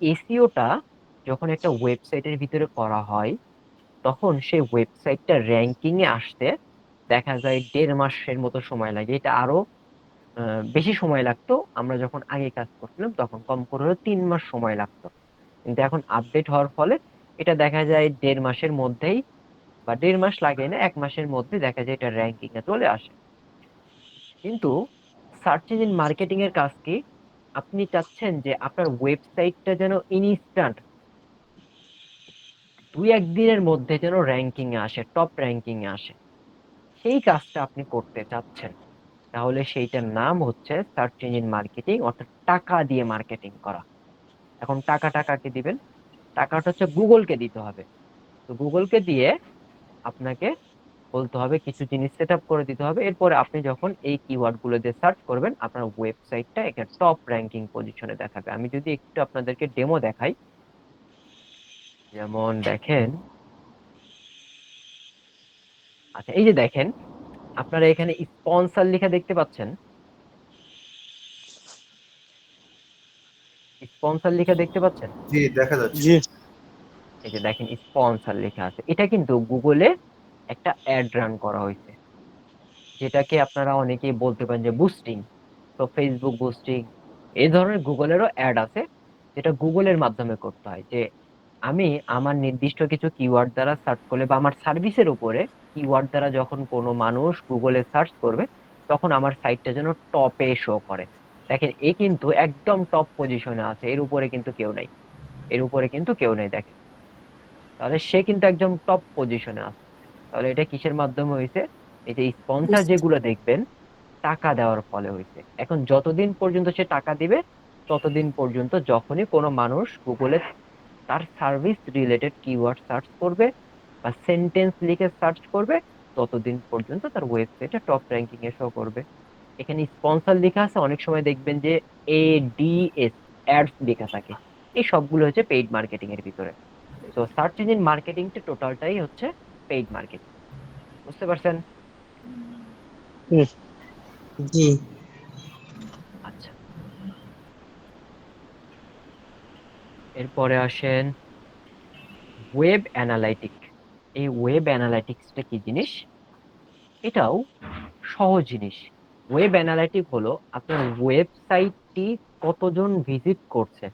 Speaker 1: এসইওটা যখন একটা ওয়েবসাইটের ভিতরে করা হয়, তখন সেই ওয়েবসাইটটা র্যাঙ্কিং এ আসতে দেখা যায় 1.5 মাসের মতো সময় লাগে। এটা আরো বেশি সময় লাগতো আমরা যখন আগে কাজ করছিলাম, তখন কম করে হলেও 3 মাস সময় লাগতো। কিন্তু এখন আপডেট হওয়ার ফলে এটা দেখা যায় 1.5 মাসের মধ্যেই, বা 1.5 মাস লাগে না, 1 মাসের মধ্যে দেখা যায় এটা র্যাঙ্কিং এ চলে আসে। কিন্তু সার্চ ইঞ্জিন মার্কেটিং এর কাজ কি? আপনি চাচ্ছেন যে আপনার ওয়েবসাইটটা যেন ইনস্ট্যান্ট 2 1 দিনের মধ্যে যেন র্যাঙ্কিং এ আসে, টপ র্যাঙ্কিং এ আসে, সেই কাজটা আপনি করতে চাচ্ছেন। তাহলে সেইটার নাম হচ্ছে সার্চ ইঞ্জিন মার্কেটিং, অর্থাৎ টাকা দিয়ে মার্কেটিং করা। এখন টাকাটা কাকে দিবেন? টাকাটা হচ্ছে গুগলকে দিতে হবে। তো গুগলকে দিয়ে আপনাকে বলতে হবে, কিছু জিনিস সেট আপ করে দিতে হবে। এরপরে আপনি যখন এই কিওয়ার্ড গুলো দিয়ে সার্চ করবেন, আপনার ওয়েবসাইটটা এখানে টপ র্যাঙ্কিং পজিশনে দেখাবে। আমি যদি একটু আপনাদেরকে ডেমো দেখাই, যেমন দেখেন, আচ্ছা এই যে দেখেন, আপনারা এখানে স্পন্সর লেখা দেখতে পাচ্ছেন, স্পন্সর লেখা দেখতে পাচ্ছেন।
Speaker 2: জি দেখা যাচ্ছে।
Speaker 4: জি
Speaker 1: এই যে দেখেন স্পন্সর লেখা আছে, এটা কিন্তু গুগলে একটা অ্যাড রান করা হয়েছে, যেটাকে আপনারা অনেকেই বলতে পারেন যে বুস্টিং। তো ফেসবুক বুস্টিং, এই ধরনের গুগলেরও অ্যাড আছে, যেটা গুগলের মাধ্যমে করতে হয়। যে আমি আমার নির্দিষ্ট কিছু কিওয়ার্ড দ্বারা সার্চ করলে, বা আমার সার্ভিসের উপরে কিওয়ার্ড দ্বারা যখন কোনো মানুষ গুগলে সার্চ করবে, তখন আমার সাইটটা যেন টপে শো করে। দেখেন এ কিন্তু একদম টপ পজিশনে আছে, এর উপরে কিন্তু কেউ নাই, এর উপরে কিন্তু কেউ নেই দেখেন। তাহলে সে কিন্তু একদম টপ পজিশনে আছে। তাহলে এটা কিসের মাধ্যমে হয়েছে? এই যে স্পন্সর যেগুলো দেখবেন, টাকা দেওয়ার ফলে হয়েছে। এখন যতদিন পর্যন্ত সে টাকা দিবে, ততদিন পর্যন্ত যখনই কোনো মানুষ গুগলে তার সার্ভিস রিলেটেড কিওয়ার্ড সার্চ করবে বা সেন্টেন্স লিখে সার্চ করবে, ততদিন পর্যন্ত তার ওয়েবসাইটে টপ র্যাঙ্কিং এ শো করবে। এখানে স্পন্সর লেখা আছে, অনেক সময় দেখবেন যে এডিএস, অ্যাডস লেখা থাকে। এই সবগুলো হচ্ছে পেইড মার্কেটিং এর ভিতরে। তো সার্চ ইঞ্জিন মার্কেটিংটা টোটালটাই হচ্ছে পেইড মার্কেটিং। বুঝতে পারছেন?
Speaker 4: জি
Speaker 1: আচ্ছা, এরপরে আসেন ওয়েব অ্যানালাইটিক। এই ওয়েব অ্যানালাইটিক্সটা কি জিনিস? এটাও সহজ জিনিস। ওয়েব অ্যানালাইটিক হলো আপনার ওয়েবসাইটটি কতজন ভিজিট করছে,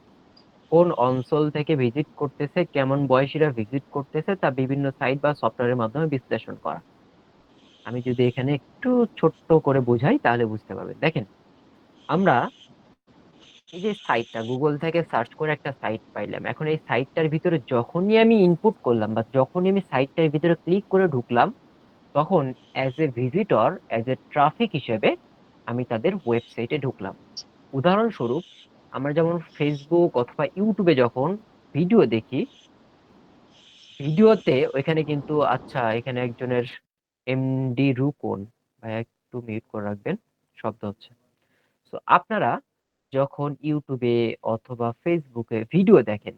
Speaker 1: কোন অঞ্চল থেকে ভিজিট করতেছে, কেমন বয়সীরা ভিজিট করতেছে, তা বিভিন্ন সাইট বা সফটওয়্যারের মাধ্যমে বিশ্লেষণ করা। আমি যদি এখানে একটু ছোট্ট করে বোঝাই তাহলে বুঝতে পারবেন। দেখেন, আমরা এই যে সাইটটা গুগল থেকে সার্চ করে একটা সাইট পাইলাম, এখন এই সাইটটার ভিতরে যখনই আমি ইনপুট করলাম বা যখনই আমি সাইটটার ভিতরে ক্লিক করে ঢুকলাম, তখন as a visitor, as a traffic হিসেবে আমি তাদের ওয়েবসাইটে ঢুকলাম। উদাহরণস্বরূপ, আমরা যেমন ফেসবুক অথবা ইউটিউবে যখন ভিডিও দেখি, ভিডিওতে ওইখানে কিন্তু, আচ্ছা এখানে একজনের এমডি রুকন ভাই, একটু মিউট করে রাখবেন, শব্দ হচ্ছে। তো আপনারা যখন ইউটিউবে অথবা ফেসবুকে ভিডিও দেখেন,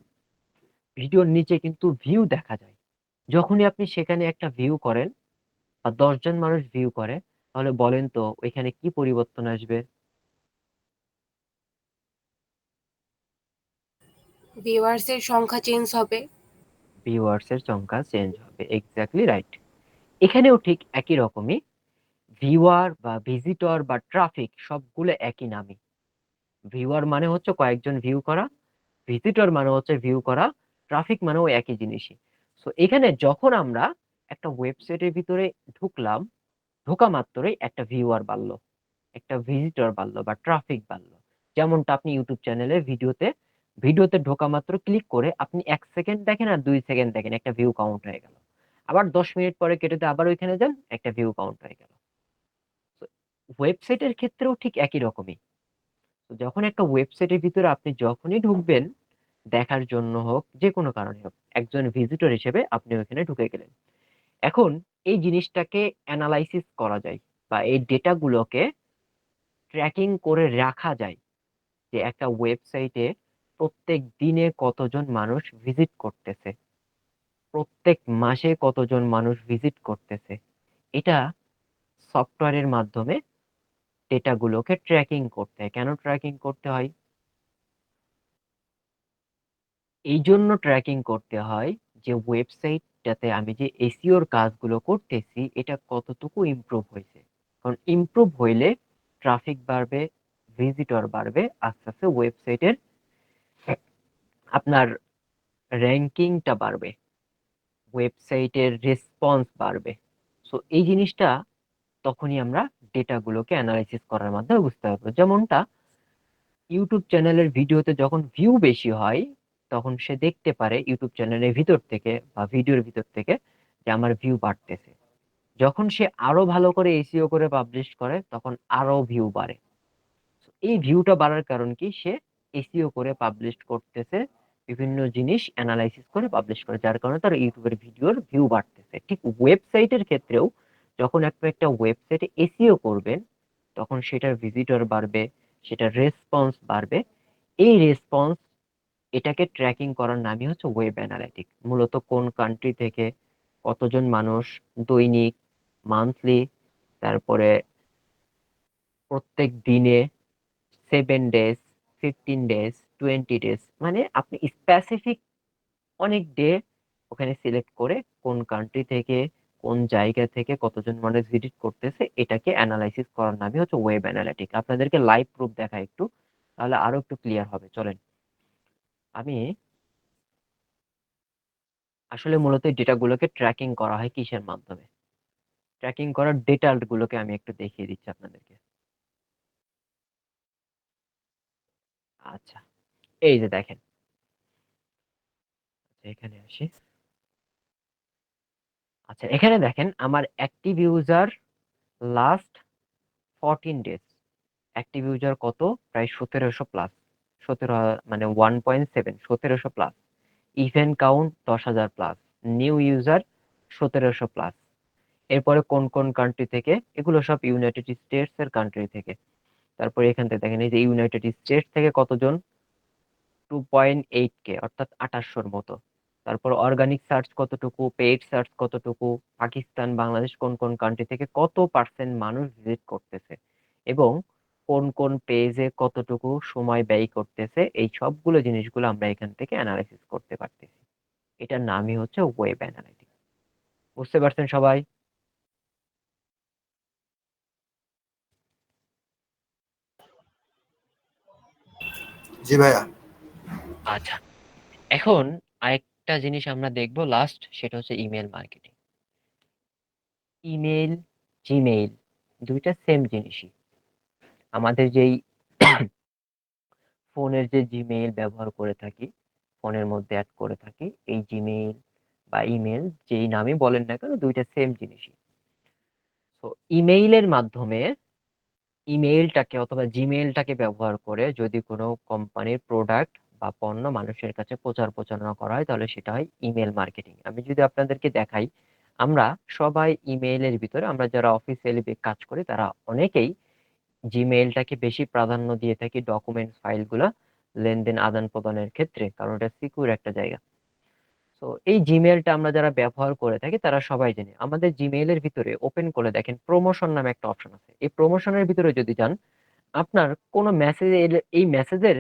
Speaker 1: ভিডিওর নিচে কিন্তু ভিউ দেখা যায়। যখনই আপনি সেখানে একটা ভিউ করেন বা 10 জন মানুষ ভিউ করে, তাহলে বলেন তো ওইখানে কি পরিবর্তন আসবে?
Speaker 5: ভিউয়ার্সের সংখ্যা চেঞ্জ হবে।
Speaker 1: ভিউয়ার্স এর সংখ্যা চেঞ্জ হবে, এক্স্যাক্টলি রাইট। এখানেও ঠিক একই রকমই, ভিউয়ার বা ভিজিটর বা ট্রাফিক সবগুলো একই নামই। ভিউয়ার মানে হচ্ছে কয়েকজন ভিউ করা, ভিজিটর মানে হচ্ছে ভিউ করা, ট্রাফিক মানেও একই জিনিসই। সো এখানে যখন আমরা একটা ওয়েবসাইটের ভিতরে ঢুকলাম, ঢোকা মাত্রই একটা ভিউয়ার বাড়লো, একটা ভিজিটর বাড়লো বা ট্রাফিক বাড়লো। যেমনটা আপনি ইউটিউব চ্যানেলে ভিডিওতে ভিডিওতে ঢোকা মাত্র ক্লিক করে আপনি 1 সেকেন্ড দেখেন আর 2 সেকেন্ড দেখেন, একটা ভিউ কাউন্ট হয়ে গেল। আবার 10 মিনিট পরে কেটে দিয়ে আবার ওইখানে যান, একটা ভিউ কাউন্ট হয়ে গেল। ওয়েবসাইটের ক্ষেত্রেও ঠিক একই রকমই। তো যখন একটা ওয়েবসাইটের ভিতরে আপনি যখনই ঢুকবেন, দেখার জন্য হোক, যে কোনো কারণে হোক, একজন ভিজিটর হিসেবে আপনি ওখানে ঢুকে গেলেন। এখন এই জিনিসটাকে অ্যানালাইসিস করা যায় বা এই ডেটাগুলোকে ট্র্যাকিং করে রাখা যায় যে একটা ওয়েবসাইটে প্রত্যেক দিনে কতজন মানুষ ভিজিট করতেছে, প্রত্যেক মাসে কতজন মানুষ ভিজিট করতেছে। এটা সফটওয়্যারের মাধ্যমে ডেটাগুলোকে ট্র্যাকিং করতে হয়। কেন ট্র্যাকিং করতে হয়? এই জন্য ট্র্যাকিং করতে হয় যে ওয়েবসাইটটাতে আমি যে এসইওর কাজগুলো করতেছি এটা কতটুকু ইমপ্রুভ হয়েছে। কারণ ইমপ্রুভ হইলে ট্রাফিক বাড়বে, ভিজিটর বাড়বে, আস্তে আস্তে ওয়েবসাইটের আপনার র্যাঙ্কিংটা বাড়বে, ওয়েবসাইটের রেসপন্স বাড়বে। সো এই জিনিসটা তখনই আমরা ডেটাগুলোকে অ্যানালাইসিস করার মাধ্যমে বুঝতে পারবো। যেমনটা ইউটিউব চ্যানেলের ভিডিওতে যখন ভিউ বেশি হয়, তখন সে দেখতে পারে ইউটিউব চ্যানেলের ভিতর থেকে বা ভিডিওর ভিতর থেকে যে আমার ভিউ বাড়তেছে। যখন সে আরো ভালো করে এসইও করে পাবলিশ করে, তখন আরো ভিউ বাড়ে। এই ভিউটা বাড়ার কারণ কি? সে এসইও করে পাবলিশ করতেছে, বিভিন্ন জিনিস অ্যানালাইসিস করে পাবলিশ করে, যার কারণে তার ইউটিউবের ভিডিওর ভিউ বাড়তেছে। ঠিক ওয়েবসাইটের ক্ষেত্রেও যখন একটা ওয়েবসাইটে এসইও করবেন, তখন সেটার ভিজিটর বাড়বে, সেটার রেসপন্স বাড়বে। এই রেসপন্স, এটাকে ট্র্যাকিং করার নামই হচ্ছে ওয়েব অ্যানালাইটিক। মূলত কোন কান্ট্রি থেকে কতজন মানুষ দৈনিক, মান্থলি, তারপরে প্রত্যেক দিনে, 7 ডেজ, 15 ডেজ, 20 ডেজ, মানে আপনি স্পেসিফিক অনেক ডে ওখানে সিলেক্ট করে কোন কান্ট্রি থেকে, কোন জায়গা থেকে কতজন মানুষ ভিজিট করতেছে, এটাকে অ্যানালাইসিস করার নামই হচ্ছে ওয়েব অ্যানালিটিক। আপনাদেরকে লাইভ প্রুফ দেখা একটু, তাহলে আরো একটু ক্লিয়ার হবে। চলেন, আমি আসলে মূলত এই ডেটাগুলোকে ট্র্যাকিং করা হয় কিসের মাধ্যমে, ট্র্যাকিং করার ডেটা গুলোকে আমি একটু দেখিয়ে দিচ্ছি আপনাদেরকে। আচ্ছা, এই যে দেখেন, এখানে আসি। আচ্ছা, এখানে দেখেন আমার active user last 14 days, active user কত? প্রায় 1700 প্লাস, 17 মানে 1.7, 1700 plus. Event count 10,000 plus, new user 1700 plus. এরপরে কোন কোন কান্ট্রি থেকে? এগুলো সব ইউনাইটেড স্টেটস এর কান্ট্রি থেকে। তারপরে এখান থেকে দেখেন, এই যে ইউনাইটেড স্টেটস থেকে কতজন? 2.8K, অর্থাৎ 2800-র মতো। তারপর অর্গানিক সার্চ কতটুকু, পেইড সার্চ কতটুকু, পাকিস্তান, বাংলাদেশ, কোন কোন কান্ট্রি থেকে কত পার্সেন্ট মানুষ ভিজিট করতেছে, এবং কোন কোন পেজে কতটুকু সময় ব্যয় করতেছে, এই সবগুলো জিনিসগুলো আমরা এখান থেকে অ্যানালাইসিস করতে পারতেছি। এটার নামই হচ্ছে ওয়েব অ্যানালাইটিক্স। বুঝতে পারছেন সবাই?
Speaker 2: জি ভাইয়া।
Speaker 1: আচ্ছা, এখন আরেকটা জিনিস আমরা দেখবো লাস্ট, সেটা হচ্ছে ইমেল মার্কেটিং। ইমেল, জিমেইল দুইটা সেম জিনিসই। আমাদের যেই ফোনের যে জিমেইল ব্যবহার করে থাকি, ফোনের মধ্যে অ্যাড করে থাকি, এই জিমেইল বা ইমেল যেই নামই বলেন না কেন, দুইটা সেম জিনিসই। তো ইমেইলের মাধ্যমে, ইমেইলটাকে অথবা জিমেইলটাকে ব্যবহার করে যদি কোনো কোম্পানির প্রোডাক্ট বা পণ্য মানুষের কাছে প্রচার প্রচারণা করা হয়, তাহলে সেটা হয় ইমেল মার্কেটিং। আমি যদি আপনাদেরকে দেখাই, আমরা সবাই ইমেইলের ভিতরে, আমরা যারা অফিসিয়ালি কাজ করি তারা অনেকেই জিমেইলটাকে বেশি প্রাধান্য দিয়ে থাকি ডকুমেন্টস ফাইলগুলো লেনদেন আদান প্রদানের ক্ষেত্রে, কারণ এটা সিকিউর একটা জায়গা। তো এই জিমেইলটা আমরা যারা ব্যবহার করে থাকি তারা সবাই জানি। আমাদের জিমেইলের ভিতরে ওপেন করে দেখেন প্রমোশন নামে একটা অপশন আছে। এই প্রমোশনের ভিতরে যদি যান, আপনার কোনো মেসেজ, এই মেসেজের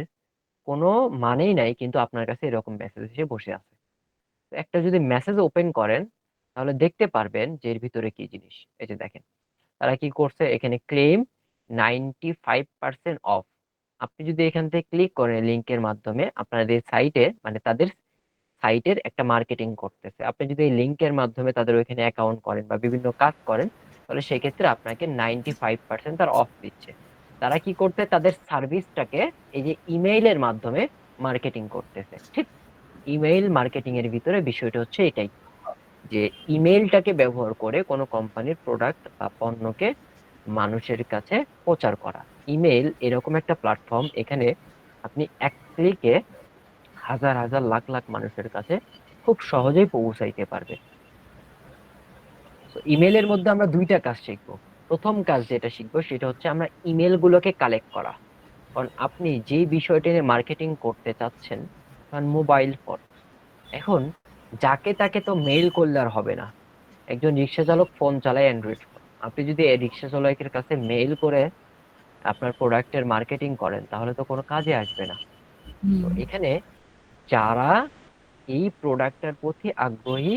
Speaker 1: কোনো মানেই নাই, কিন্তু আপনার কাছে এরকম মেসেজ এসে বসে আছে। তো একটা যদি মেসেজ ওপেন করেন, তাহলে দেখতে পারবেন যে এর ভিতরে কি জিনিস। এই যে দেখেন, তারা কি করছে, এখানে ক্লেম 95% অফ। আপনি যদি এখান থেকে ক্লিক করেন লিংকের মাধ্যমে, আপনাদের সাইটে মানে তাদের সাইটের একটা মার্কেটিং করতেছে। আপনি যদি এই লিংকের মাধ্যমে তাদের ওইখানে অ্যাকাউন্ট করেন বা বিভিন্ন কাজ করেন, তাহলে সেক্ষেত্রে আপনাকে 95% তার অফ দিচ্ছে। তারা কি করতে, তাদের সার্ভিসটাকে এই যে ইমেইলের মাধ্যমে মার্কেটিং করতেছে। ঠিক ইমেইল মার্কেটিং এর ভিতরে বিষয়টা হচ্ছে এটাই, যে ইমেইলটাকে ব্যবহার করে কোনো কোম্পানির প্রোডাক্ট বা পণ্যকে মানুষের কাছে প্রচার করা। ইমেইল এরকম একটা প্ল্যাটফর্ম, এখানে আপনি এক ক্লিকে হাজার হাজার লাখ লাখ মানুষের কাছে খুব সহজেই পৌঁছাইতে পারবে। তো ইমেলের মধ্যে আমরা দুইটা কাজ শিখবো। প্রথম কাজ যেটা শিখবো সেটা হচ্ছে আমরা ইমেল গুলোকে কালেক্ট করা। কারণ আপনি যে বিষয়টা নিয়ে মার্কেটিং করতে চাচ্ছেন, কারণ মোবাইল ফোন এখন, যাকে তাকে তো মেইল করলে আর হবে না। একজন রিক্সা চালক ফোন চালায় অ্যান্ড্রয়েড ফোন, আপনি যদি এই রিক্সা চালকের কাছে মেইল করে আপনার প্রোডাক্টের মার্কেটিং করেন, তাহলে তো কোনো কাজে আসবে না। তো এখানে যারা এই প্রোডাক্টটার প্রতি আগ্রহী,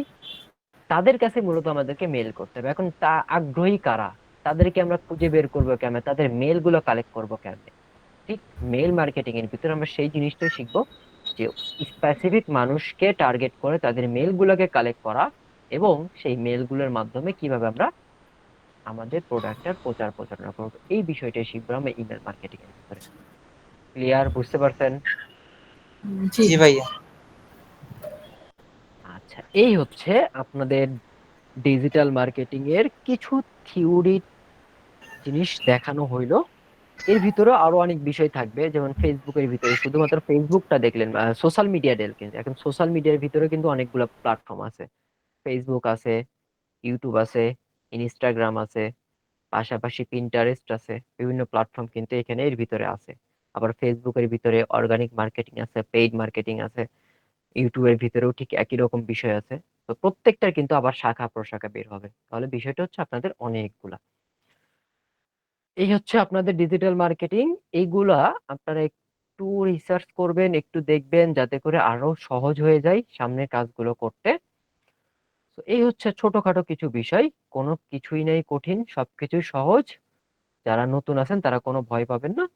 Speaker 1: তাদের কাছে মূলত আমাদেরকে মেল করতে হবে। এখন তা আগ্রহী কারা, তাদেরকে আমরা খুঁজে বের করবো কেমন, তাদের মেল গুলো কালেক্ট করবো কেমনে। ঠিক মেল মার্কেটিং এর ভিতরে আমরা সেই জিনিসটাই শিখবো, যে স্পেসিফিক মানুষকে টার্গেট করে তাদের মেল গুলোকে কালেক্ট করা, এবং সেই মেল গুলোর মাধ্যমে কিভাবে আমরা আমাদের প্রোডাক্টের প্রচার প্রচারণা করবো, এই বিষয়টাই শিখবো আমরা ইমেল মার্কেটিং এর ভিতরে। ক্লিয়ার? বুঝতে পারছেন?
Speaker 4: জি ভাইয়া।
Speaker 1: আচ্ছা, এই হচ্ছে আপনাদের ডিজিটাল মার্কেটিং এর কিছু থিওরি জিনিস দেখানো হইলো। এর ভিতরে আরো অনেক বিষয় থাকবে, যেমন ফেসবুকের ভিতরে শুধুমাত্র ফেসবুকটা দেখলেন, সোশ্যাল মিডিয়া ডেল, কিন্তু এখন সোশ্যাল মিডিয়ার ভিতরে কিন্তু অনেকগুলো প্ল্যাটফর্ম আছে। ফেসবুক আছে, ইউটিউব আছে, ইনস্টাগ্রাম আছে, পাশাপাশি পিন্টারেস্ট আছে, বিভিন্ন প্ল্যাটফর্ম কিন্তু এখানে এর ভিতরে আছে। আবার ফেসবুকের ভিতরে অর্গানিক মার্কেটিং আছে, পেইড মার্কেটিং আছে, ইউটিউবের ভিতরেও ঠিক একই রকম বিষয় আছে। তো প্রত্যেকটার কিন্তু আবার শাখা প্রশাখা বের হবে, তাহলে বিষয়টা হচ্ছে আপনাদের অনেকগুলা। এই হচ্ছে আপনাদের ডিজিটাল মার্কেটিং। এইগুলা আপনারা একটু রিসার্চ করবেন, একটু দেখবেন, যাতে করে আরো সহজ হয়ে যায় সামনের কাজগুলো করতে। তো এই হচ্ছে ছোটখাটো কিছু বিষয়, কোনো কিছুই নেই কঠিন, সবকিছুই সহজ। যারা নতুন আছেন তারা কোনো ভয় পাবেন না।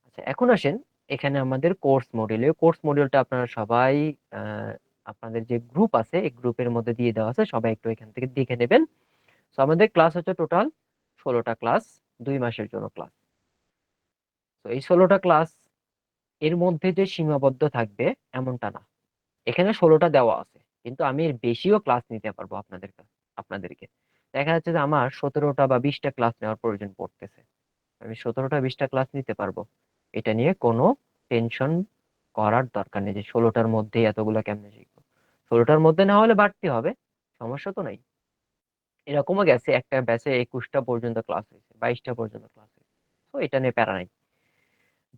Speaker 1: আচ্ছা, এখন আসেন এখানে আমাদের কোর্স মডিউলে। কোর্স মডিউলটা আপনারা সবাই আহ, আপনাদের যে গ্রুপ আছে এই গ্রুপের মধ্যে দিয়ে দেওয়া আছে, সবাই একটু এখান থেকে দেখে নেবেন। তো আমাদের ক্লাস হচ্ছে টোটাল 16টা ক্লাস, 2 মাসের জন্য ক্লাস। তো এই 16টা ক্লাস এর মধ্যে যে সীমাবদ্ধ থাকবে এমনটা না, এখানে 16টা দেওয়া আছে, কিন্তু আমি এর বেশিও ক্লাস নিতে পারবো আপনাদেরকে। দেখা যাচ্ছে যে আমার 17টা বা 20টা ক্লাস নেওয়ার প্রয়োজন পড়তেছে, আমি 17টা 20টা ক্লাস নিতে পারবো। এটা নিয়ে কোনো টেনশন করার দরকার নেই যে 16টার মধ্যে এতগুলো কেমনে শিখবো। 16টার মধ্যে না হলে বাড়তি হবে, সমস্যা তো নাই। এরকমও গেছে একটা ব্যাচে 21টা পর্যন্ত ক্লাস হয়েছে, 22টা পর্যন্ত ক্লাস হয়েছে। তো এটা নিয়ে প্যারা নাই।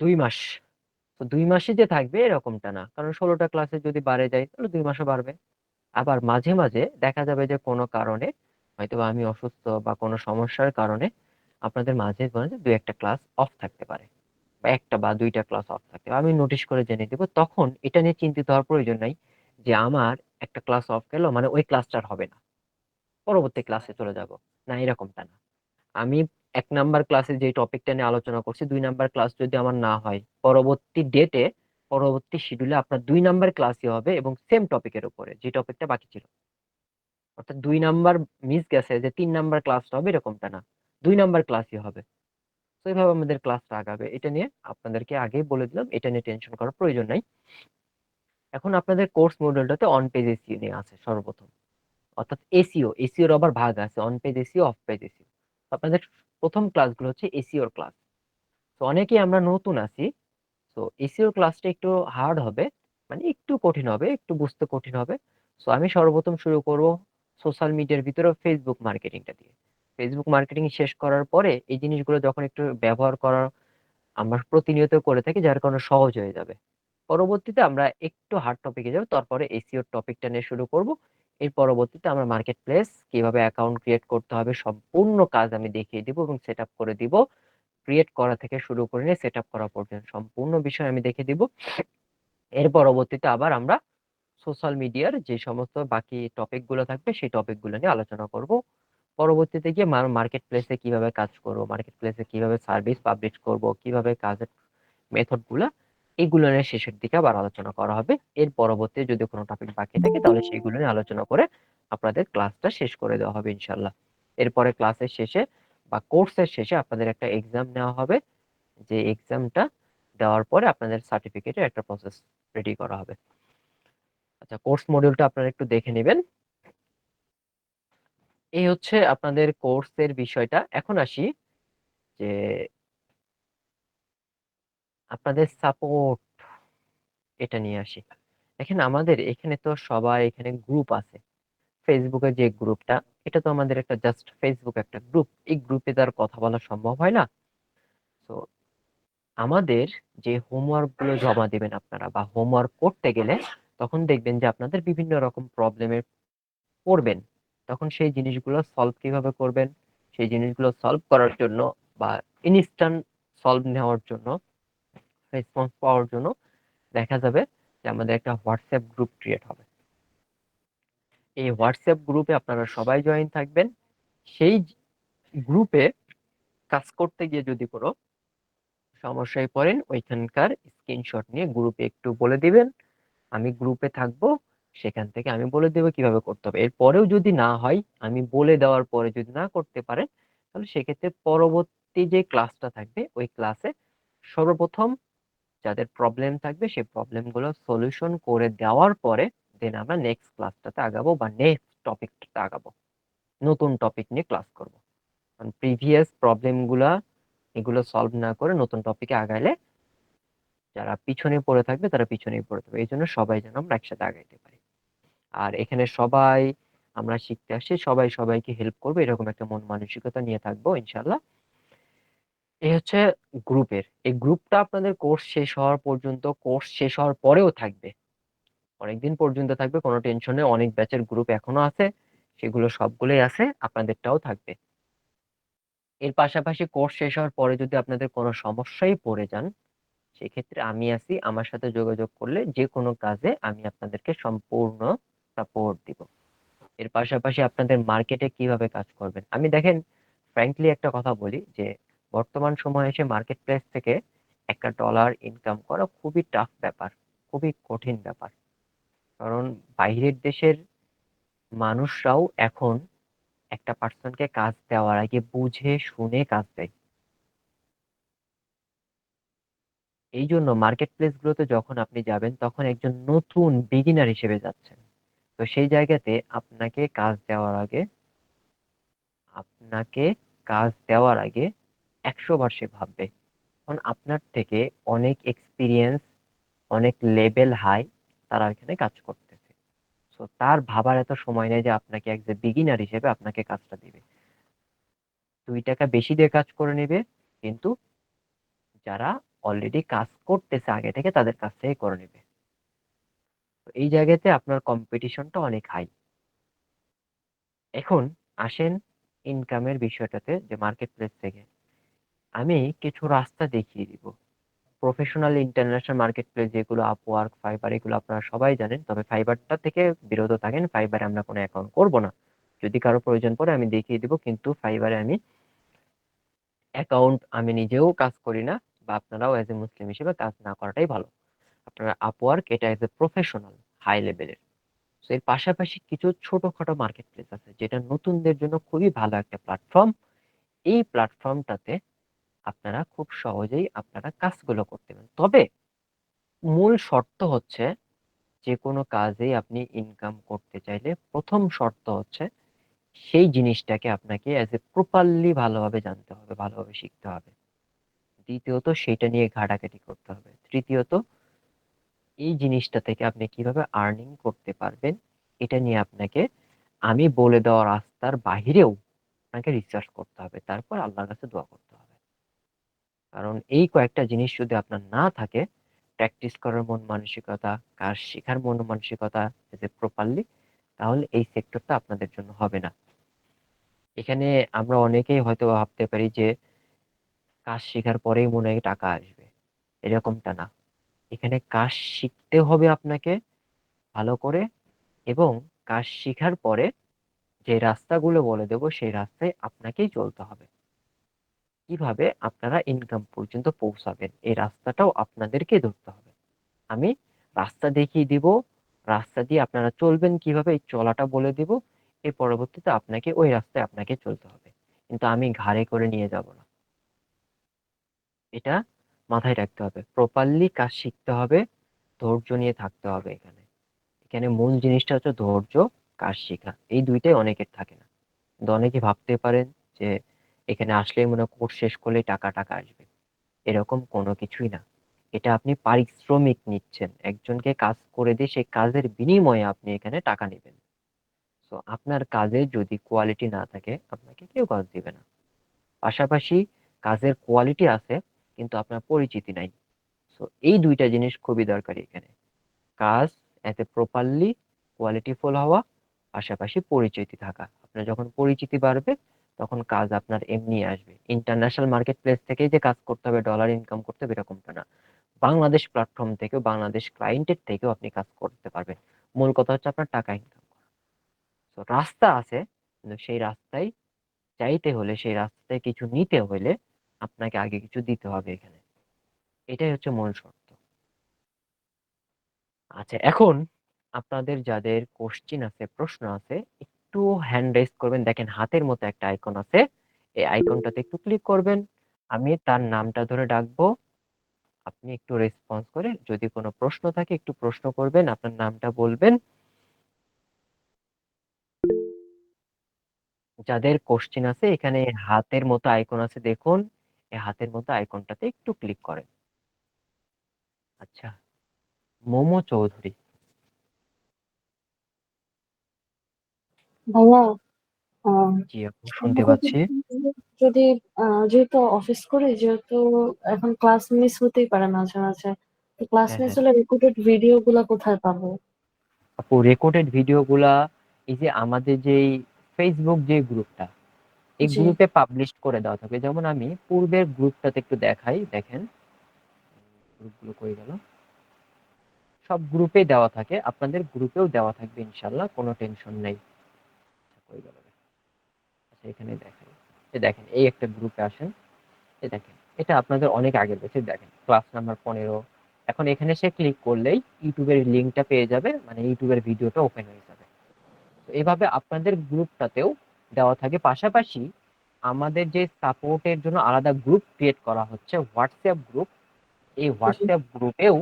Speaker 1: 2 মাস, তো 2 মাসে যে থাকবে এরকমটা না, কারণ 16টা ক্লাসে যদি বাড়ে যায় তাহলে 2 মাসও বাড়বে। আবার মাঝে মাঝে দেখা যাবে যে কোনো কারণে, হয়তো বা আমি অসুস্থ বা কোনো সমস্যার কারণে আপনাদের মাঝে মাঝে 2-1টা ক্লাস অফ থাকতে পারে, বা 1টা বা 2টা ক্লাস অফ থাকতে পারে। আমি নোটিশ করে জেনে দেবো, তখন এটা নিয়ে চিন্তিত হওয়ার প্রয়োজন নাই যে আমার একটা ক্লাস অফ গেল মানে ওই ক্লাসটা আর হবে না। পরবর্তী ক্লাসে চলে যাব, না এরকমটা না। আমি 1 নাম্বার ক্লাসে যে টপিকটা নিয়ে আলোচনা করছি, 2 নাম্বার ক্লাস যদি আমার না হয়, পরবর্তী ডেটে পরবর্তী শিডিউলে আপনার 2 নাম্বার ক্লাসই হবে এবং সেম টপিকের উপরে যে টপিকটা বাকি ছিল। অর্থাৎ 2 নাম্বার মিস গেছে যে 3 নাম্বার ক্লাসটা হবে এরকমটা না, 2 নাম্বার ক্লাসই হবে। তো এইভাবে আমাদের ক্লাসটা আগাবে, এটা নিয়ে আপনাদেরকে আগেই বলে দিলাম, এটা নিয়ে টেনশন করার প্রয়োজন নাই। এখন আপনাদের কোর্স মডিউলটাতে অন পেজ এসিও নিয়ে আছে সর্বপ্রথম, অর্থাৎ এসিওর আবার ভাগ আছে, on page SEO, of page SEO. আপনাদের প্রথম ক্লাসগুলো হচ্ছে এসিওর ক্লাস। তো অনেকেই আমরা নতুন আছি, তো এসিওর ক্লাসটা একটু হার্ড হবে, মানে একটু কঠিন হবে, একটু বুঝতে কঠিন হবে। তো আমি সর্বপ্রথম শুরু করব সোশ্যাল মিডিয়ার ভিতরে ফেসবুক মার্কেটিংটা দিয়ে। ফেসবুক মার্কেটিং শেষ করার পরে এই জিনিসগুলো যখন একটু ব্যবহার করা আমরা প্রতিনিয়ত করে থাকি, যার কারণে সহজ হয়ে যাবে। পরবর্তীতে আমরা একটু হার্ড টপিকে যাব, তারপরে এসইও টপিকটা নিয়ে শুরু করব। এর পরবর্তীতে আমরা মার্কেট প্লেস কিভাবে অ্যাকাউন্ট ক্রিয়েট করতে হবে সম্পূর্ণ কাজ আমি দেখিয়ে দিব এবং সেট আপ করে দিব। ক্রিয়েট করা থেকে শুরু করে নিয়ে সেট আপ করা পর্যন্ত সম্পূর্ণ বিষয় আমি দেখিয়ে দিব। এর পরবর্তীতে আবার আমরা সোশ্যাল মিডিয়ার যে সমস্ত বাকি টপিক গুলো থাকবে সেই টপিক গুলো নিয়ে আলোচনা করব। পরবর্তীতে গিয়ে মার্কেট প্লেসে কিভাবে কাজ করব, মার্কেট প্লেসে কিভাবে সার্ভিস পাবলিশ করব, কিভাবে কাজের মেথড গুলা, এইগুলো নিয়ে শেষের দিকে আবার আলোচনা করা হবে। এর পরবর্তী যদি কোনো টপিক বাকি থাকে তাহলে সেইগুলো নিয়ে আলোচনা করে আপনাদের ক্লাসটা শেষ করে দেওয়া হবে ইনশাল্লাহ। এরপরে ক্লাসের শেষে বা কোর্সের শেষে আপনাদের একটা এক্সাম নেওয়া হবে, যে এক্সামটা দেওয়ার পরে আপনাদের সার্টিফিকেটের একটা প্রসেস রেডি করা হবে। আচ্ছা, কোর্স মডিউলটা আপনারা একটু দেখে নেবেন। এই হচ্ছে আপনাদের কোর্সের বিষয়টা। এখন আসি যে আপনাদের সাপোর্ট, এটা নিয়ে আসি। দেখেন আমাদের এখানে তো সবাই এখানে গ্রুপ আছে, ফেসবুকের যে গ্রুপটা, এটা তো আমাদের একটা জাস্ট ফেসবুক একটা গ্রুপ, এই গ্রুপে তার কথা বলা সম্ভব হয় না। তো আমাদের যে হোমওয়ার্ক গুলো জমা দিবেন আপনারা বা হোমওয়ার্ক করতে গেলে তখন দেখবেন যে আপনাদের বিভিন্ন রকম প্রবলেমে পড়বেন। তখন সেই জিনিসগুলো সলভ কিভাবে করবেন, সেই জিনিসগুলো সলভ করার জন্য বা ইনস্ট্যান্ট সলভ নেওয়ার জন্য, রেসপন্স পাওয়ার জন্য দেখা যাবে যে আমাদের একটা হোয়াটসঅ্যাপ গ্রুপ ক্রিয়েট হবে। এই হোয়াটসঅ্যাপ গ্রুপে আপনারা সবাই জয়েন থাকবেন। সেই গ্রুপে কাজ করতে গিয়ে যদি কোনো সমস্যায় পড়েন, ওইখানকার স্ক্রিনশট নিয়ে গ্রুপে একটু বলে দিবেন, আমি গ্রুপে থাকবো, সেখান থেকে আমি বলে দেবো কিভাবে করতে হবে। এরপরেও যদি না হয়, আমি বলে দেওয়ার পরে যদি না করতে পারেন, তাহলে সেক্ষেত্রে পরবর্তী যে ক্লাসটা থাকবে ওই ক্লাসে সর্বপ্রথম যাদের প্রবলেম থাকবে সেই প্রবলেম গুলো সলিউশন করে দেওয়ার পরে দেন আমরা নেক্সট ক্লাসটাতে আগাবো বা নেক্সট টপিকটাতে আগাবো, নতুন টপিক নিয়ে ক্লাস করব। কারণ প্রিভিয়াস প্রবলেম গুলা এগুলো সলভ না করে নতুন টপিকে আগাইলে যারা পিছনে পড়ে থাকবে তারা পিছনেই পড়ে থাকবে, এই জন্য সবাই যেন আমরা একসাথে আগাইতে পারি। আর এখানে সবাই আমরা শিখতে আসছি, সবাই সবাইকে হেল্প করবো, এরকম একটা মন মানসিকতা নিয়ে থাকবো ইনশাল্লাহ। এই হচ্ছে গ্রুপের, এই গ্রুপটা আপনাদের কোর্স শেষ হওয়ার পর্যন্ত, কোর্স শেষ হওয়ার পরেও থাকবে, অনেকদিন পর্যন্ত থাকবে, কোনো টেনশনে। অনেক ব্যাচের গ্রুপ এখনো আছে, সেগুলো সবগুলোই আছে, আপনাদেরটাও থাকবে। এর পাশাপাশি কোর্স শেষ হওয়ার পরে যদি আপনাদের কোনো সমস্যায় পড়ে যান, সেক্ষেত্রে আমি আছি, আমার সাথে যোগাযোগ করলে যে কোনো কাজে আমি আপনাদেরকে সম্পূর্ণ সাপোর্ট দিব। এর পাশাপাশি আপনাদের মার্কেটে কিভাবে কাজ করবেন, আমি দেখেন ফ্র্যাঙ্কলি একটা কথা বলি যে বর্তমান সময়ে এসে মার্কেট প্লেস থেকে একটা ডলার ইনকাম করা খুবই টাফ ব্যাপার, খুবই কঠিন ব্যাপার। কারণ বাইরের দেশের মানুষরাও এখন একটা পার্সনকে কাজ দেওয়ার আগে বুঝে শুনে কাজ দেয়। এই জন্য মার্কেট প্লেস গুলোতে যখন আপনি যাবেন তখন একজন নতুন বিগিনার হিসেবে যাচ্ছেন। তো সেই জায়গাতে আপনাকে কাজ দেওয়ার আগে 100 বার সে ভাববে, কারণ আপনার থেকে অনেক এক্সপিরিয়েন্স, অনেক লেভেল হাই তারা এখানে কাজ করতেছে। তো তার ভাবার এত সময় নেই যে আপনাকে এক যে বিগিনার হিসেবে আপনাকে কাজটা দিবে, 2 টাকা বেশি দিয়ে কাজ করে নেবে, কিন্তু যারা অলরেডি কাজ করতেছে আগে থেকে তাদের কাছ থেকে করে নেবে। তো এই জায়গাতে আপনার কম্পিটিশনটা অনেক হাই। এখন আসেন ইনকামের বিষয়টাতে, যে মার্কেট প্লেস থেকে আমি কিছু রাস্তা দেখিয়ে দিব। প্রফেশনাল ইন্টারন্যাশনাল মার্কেট প্লেস যেগুলো আপওয়ার্ক, ফাইবার, এগুলো আপনারা সবাই জানেন, তবে ফাইবারটা থেকে বিরত থাকেন, ফাইবারে আমরা কোনো অ্যাকাউন্ট করব না। যদি কারো প্রয়োজন পড়ে আমি দেখিয়ে দিব, কিন্তু ফাইবারে আমি অ্যাকাউন্ট আমি নিজেও কাজ করি না, বা আপনারাও এজ এ মুসলিম হিসেবে কাজ না করাটাই ভালো। আপনারা আপওয়ার্ক এটা এজ এ প্রফেশনাল হাই লেভেলের। তো এর পাশাপাশি কিছু ছোটখাটো মার্কেট প্লেস আছে যেটা নতুনদের জন্য খুবই ভালো একটা প্ল্যাটফর্ম। এই প্ল্যাটফর্মটাতে আপনারা খুব সহজেই আপনারা কাজগুলো করতে পারেন, তবে মূল শর্ত হচ্ছে যে কোনো কাজেই আপনি ইনকাম করতে চাইলে প্রথম শর্ত হচ্ছে সেই জিনিসটাকে আপনাকে অ্যাজ এ প্রপারলি ভালোভাবে জানতে হবে, ভালোভাবে শিখতে হবে। দ্বিতীয়ত সেইটা নিয়ে ঘাটাঘাটি করতে হবে। তৃতীয়ত এই জিনিসটা থেকে আপনি কিভাবে আর্নিং করতে পারবেন এটা নিয়ে আপনাকে আমি বলে দেওয়া রাস্তার বাহিরেও আপনাকে রিসার্চ করতে হবে, তারপর আল্লাহর কাছে দোয়া করতে হবে। কারণ এই কয়েকটা জিনিস যদি আপনার না থাকে, প্র্যাকটিস করার মন মানসিকতা, কাজ শেখার মন মানসিকতা যে প্রপারলি, তাহলে এই সেক্টরটা আপনাদের জন্য হবে না। এখানে আমরা অনেকেই হয়তো ভাবতে পারি যে কাজ শেখার পরেই মনে হয় টাকা আসবে, এরকমটা না। এখানে কাজ শিখতে হবে আপনাকে ভালো করে, এবং কাজ শেখার পরে যে রাস্তাগুলো বলে দেবো সেই রাস্তায় আপনাকেই চলতে হবে। কিভাবে আপনারা ইনকাম পর্যন্ত পৌঁছাবেন এই রাস্তাটাও আপনাদেরকে ধরতে হবে। আমি রাস্তা দেখিয়ে দিব, রাস্তা দিয়ে আপনারা চলবেন কিভাবে এই চলাটা বলে দিব, এর পরবর্তীতে আপনাকে ওই রাস্তায় আপনাকে চলতে হবে, কিন্তু আমি ঘাড়ে করে নিয়ে যাব না। এটা মাথায় রাখতে হবে। প্রপারলি কাজ শিখতে হবে, ধৈর্য নিয়ে থাকতে হবে। এখানে এখানে মূল জিনিসটা হচ্ছে ধৈর্য, কাজ শেখা, এই দুইটাই অনেকের থাকে না। কিন্তু অনেকে ভাবতে পারেন যে এখানে আসলেই মনে হয় কোর্স শেষ করলেই টাকা টাকা আসবে, এরকম কোনো কিছুই না। এটা আপনি পারিশ্রমিক নিচ্ছেন, একজনকে কাজ করে দিয়ে সেই কাজের বিনিময়ে আপনি এখানে টাকা নেবেন। তো আপনার কাজে যদি কোয়ালিটি না থাকে আপনাকে কেউ কাজ দিবে না। পাশাপাশি কাজের কোয়ালিটি আছে কিন্তু আপনার পরিচিতি নাই। তো এই দুইটা জিনিস খুবই দরকারি এখানে। কাজ এতে প্রপারলি কোয়ালিটিফুল হওয়া, পাশাপাশি পরিচিতি থাকা। আপনার যখন পরিচিতি বাড়বে তখন কাজ আপনার এমনি আসবে। ইন্টারন্যাশনাল মার্কেট প্লেস থেকেই যে কাজ করতে হবে, ডলার ইনকাম করতে হবে, এরকমটা না। বাংলাদেশ প্ল্যাটফর্ম থেকেও, বাংলাদেশ ক্লায়েন্টের থেকেও আপনি কাজ করতে পারবেন। মূল কথা হচ্ছে আপনার টাকা ইনকাম করা। তো রাস্তা আছে, কিন্তু সেই রাস্তায় চাইতে হলে, সেই রাস্তায় কিছু নিতে হলে আপনাকে আগে কিছু দিতে হবে এখানে। এটাই হচ্ছে মূল শর্ত। আচ্ছা, এখন আপনাদের যাদের কোশ্চিন আছে, প্রশ্ন আছে, একটু হ্যান্ড রেজ করবেন। দেখেন হাতের মতো একটা আইকন আছে, এই আইকনটাতে একটু ক্লিক করবেন। আমি তার নামটা ধরে ডাকবো, আপনি একটু রেসপন্স করে যদি কোনো প্রশ্ন থাকে একটু প্রশ্ন করবেন, আপনার নামটা বলবেন। যাদের কোশ্চিন আছে এখানে হাতের মতো আইকন আছে, দেখুন এই হাতের মতো আইকনটাতে একটু ক্লিক করেন। আচ্ছা, মোমো চৌধুরী।
Speaker 6: ভাইয়া, আহ,
Speaker 1: জি আপু, শুনতে
Speaker 6: আমাদের
Speaker 1: পাচ্ছি।
Speaker 6: যদি যেহেতু অফিস করি, যেহেতু এখন ক্লাস মিস হতেই পারে মাঝে মাঝে, ক্লাস
Speaker 1: হ্যাঁ
Speaker 6: মিস
Speaker 1: হ্যাঁ
Speaker 6: হলে রেকর্ডেড ভিডিও গুলা কোথায় পাবো?
Speaker 1: আপু, রেকর্ডেড ভিডিওগুলা এই যে আমাদের যে ফেসবুক যে গ্রুপটা, এই
Speaker 6: জি।
Speaker 1: গ্রুপে পাবলিশ করে দেওয়া থাকবে। যেমন আমি পূর্বের গ্রুপটাতে একটু দেখাই, দেখেন গ্রুপগুলো কই গেল। সব গ্রুপে দেওয়া থাকে, আপনাদের গ্রুপেও দেওয়া থাকবে ইনশাল্লাহ, কোনো টেনশন নেই। আচ্ছা, কই গেল রে? আচ্ছা, এখানে দেখাই। এই দেখেন, এই একটা গ্রুপে আসেন, এই দেখেন এটা আপনাদের অনেক আগের বছর, দেখেন ক্লাস নাম্বার 15। এখন এখানে সে ক্লিক করলেই ইউটিউবের লিঙ্কটা পেয়ে যাবে, মানে ইউটিউবের ভিডিওটা ওপেন হয়ে যাবে। তো এইভাবে আপনাদের গ্রুপটাতেও দেওয়া থাকে। পাশাপাশি আমাদের যে সাপোর্টের জন্য আলাদা গ্রুপ ক্রিয়েট করা হচ্ছে, হোয়াটসঅ্যাপ গ্রুপ, এই
Speaker 6: জি,
Speaker 1: হোয়াটসঅ্যাপ গ্রুপেও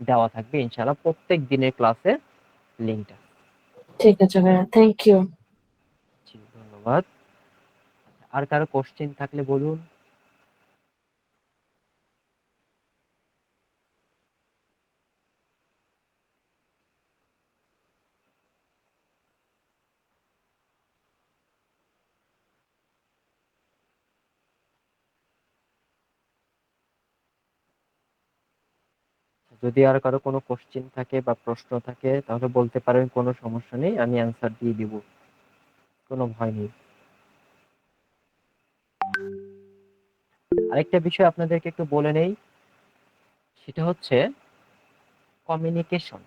Speaker 1: দেওয়া থাকবে ইনশাআল্লাহ প্রত্যেক দিনের ক্লাসের লিঙ্কটা।
Speaker 6: ঠিক আছে ভাইয়া, থ্যাংক ইউ।
Speaker 1: জি, ধন্যবাদ। আর কারো কোশ্চেন থাকলে বলুন। যদি আর কারো কোনো কোশ্চেন থাকে বা প্রশ্ন থাকে তাহলে বলতে পারেন, কোনো সমস্যা নেই, আমি অ্যান্সার দিয়ে দিব, কোনো ভয় নেই। আরেকটা বিষয় আপনাদেরকে একটু বলে নেই, সেটা হচ্ছে কমিউনিকেশন।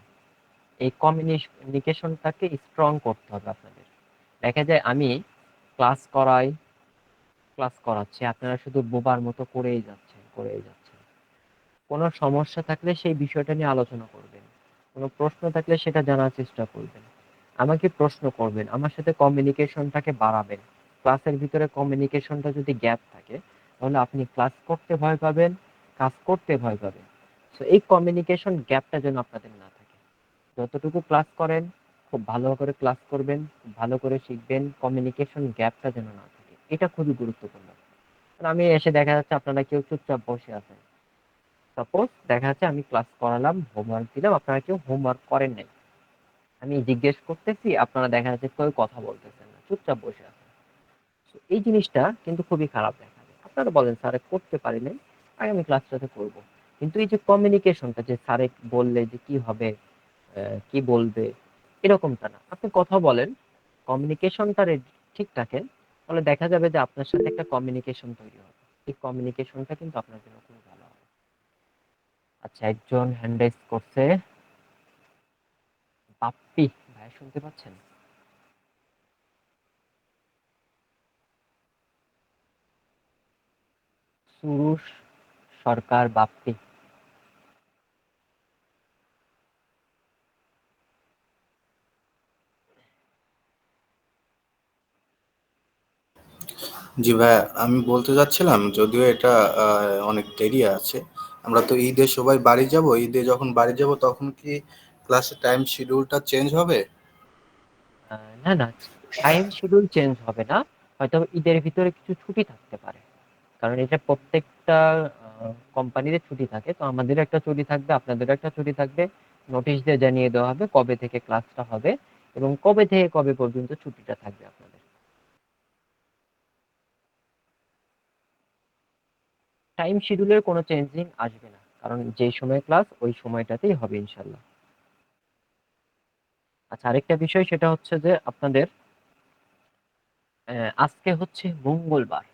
Speaker 1: এই কমিউনিকেশনটাকে স্ট্রং করতে হবে আপনাদের। দেখা যায় আমি ক্লাস করাচ্ছি, আপনারা শুধু বোবার মতো করেই যাচ্ছেন। কোনো সমস্যা থাকলে সেই বিষয়টা নিয়ে আলোচনা করবেন, কোনো প্রশ্ন থাকলে সেটা জানার চেষ্টা করবেন, আমাকে প্রশ্ন করবেন, আমার সাথে কমিউনিকেশনটাকে বাড়াবেন। ক্লাসের ভিতরে কমিউনিকেশনটা যদি গ্যাপ থাকে, তাহলে আপনি ক্লাস করতে ভয় পাবেন, কাজ করতে ভয় পাবেন। তো এই কমিউনিকেশন গ্যাপটা যেন আপনাদের না থাকে। যতটুকু ক্লাস করেন খুব ভালো করে ক্লাস করবেন, খুব ভালো করে শিখবেন, কমিউনিকেশন গ্যাপটা যেন না থাকে, এটা খুবই গুরুত্বপূর্ণ। আর আমি এসে দেখা যাচ্ছে আপনারা কেউ চুপচাপ বসে আছেন। সাপোজ দেখা যাচ্ছে আমি ক্লাস করালাম, হোমওয়ার্ক দিলাম, আপনারা কেউ হোমওয়ার্ক করেন নাই, আমি জিজ্ঞেস করতেছি, আপনারা দেখা যাচ্ছে কেউ কথা বলতেছেন না, চুপচাপ বসে আছেন। তো এই জিনিসটা কিন্তু খুবই খারাপ দেখাবে। আপনারা বলেন স্যারে করতে পারি নাই, আগামী ক্লাসটাতে করব। কিন্তু এই যে কমিউনিকেশনটা, যে স্যারে বললে যে কি হবে, কি বলবে, এরকমটা না। আপনি কথা বলেন, কমিউনিকেশনটা ঠিক রাখেন, তাহলে দেখা যাবে যে আপনার সাথে একটা কমিউনিকেশন তৈরি হবে। এই কমিউনিকেশনটা কিন্তু আপনার জন্য খুব ভালো হবে। আচ্ছা, একজন হ্যান্ড রাইজ করছে, বাপ্পি ভাই, শুনতে পাচ্ছেন? সুরুষ সরকার, বাপ্পি।
Speaker 2: জি ভাইয়া, আমি বলতে যাচ্ছিলাম, যদিও এটা অনেক দেরি আছে, আমরা তো ঈদে সবাই বাড়ি যাব, ঈদে যখন বাড়ি যাব তখন কি ক্লাসের টাইম শিডিউলটা চেঞ্জ হবে?
Speaker 1: না না, টাইম শিডিউল চেঞ্জ হবে না, হয়তো ঈদের ভিতরে কিছু ছুটি থাকতে পারে। কারণ এটা প্রত্যেকটা কোম্পানিতে ছুটি থাকে, তো আমাদের একটা ছুটি থাকবে, আপনাদের একটা ছুটি থাকবে। নোটিশ দিয়ে জানিয়ে দেওয়া হবে কবে থেকে ক্লাসটা হবে এবং কবে থেকে কবে পর্যন্ত ছুটিটা থাকবে আপনাদের। টাইম শিডিউলের কোনো চেঞ্জিং আসবে না, কারণ যে সময় ক্লাস ওই সময়টাতেই হবে ইনশাল্লাহ। আচ্ছা, আরেকটা বিষয় সেটা হচ্ছে যে আপনাদের আজকে হচ্ছে মঙ্গলবার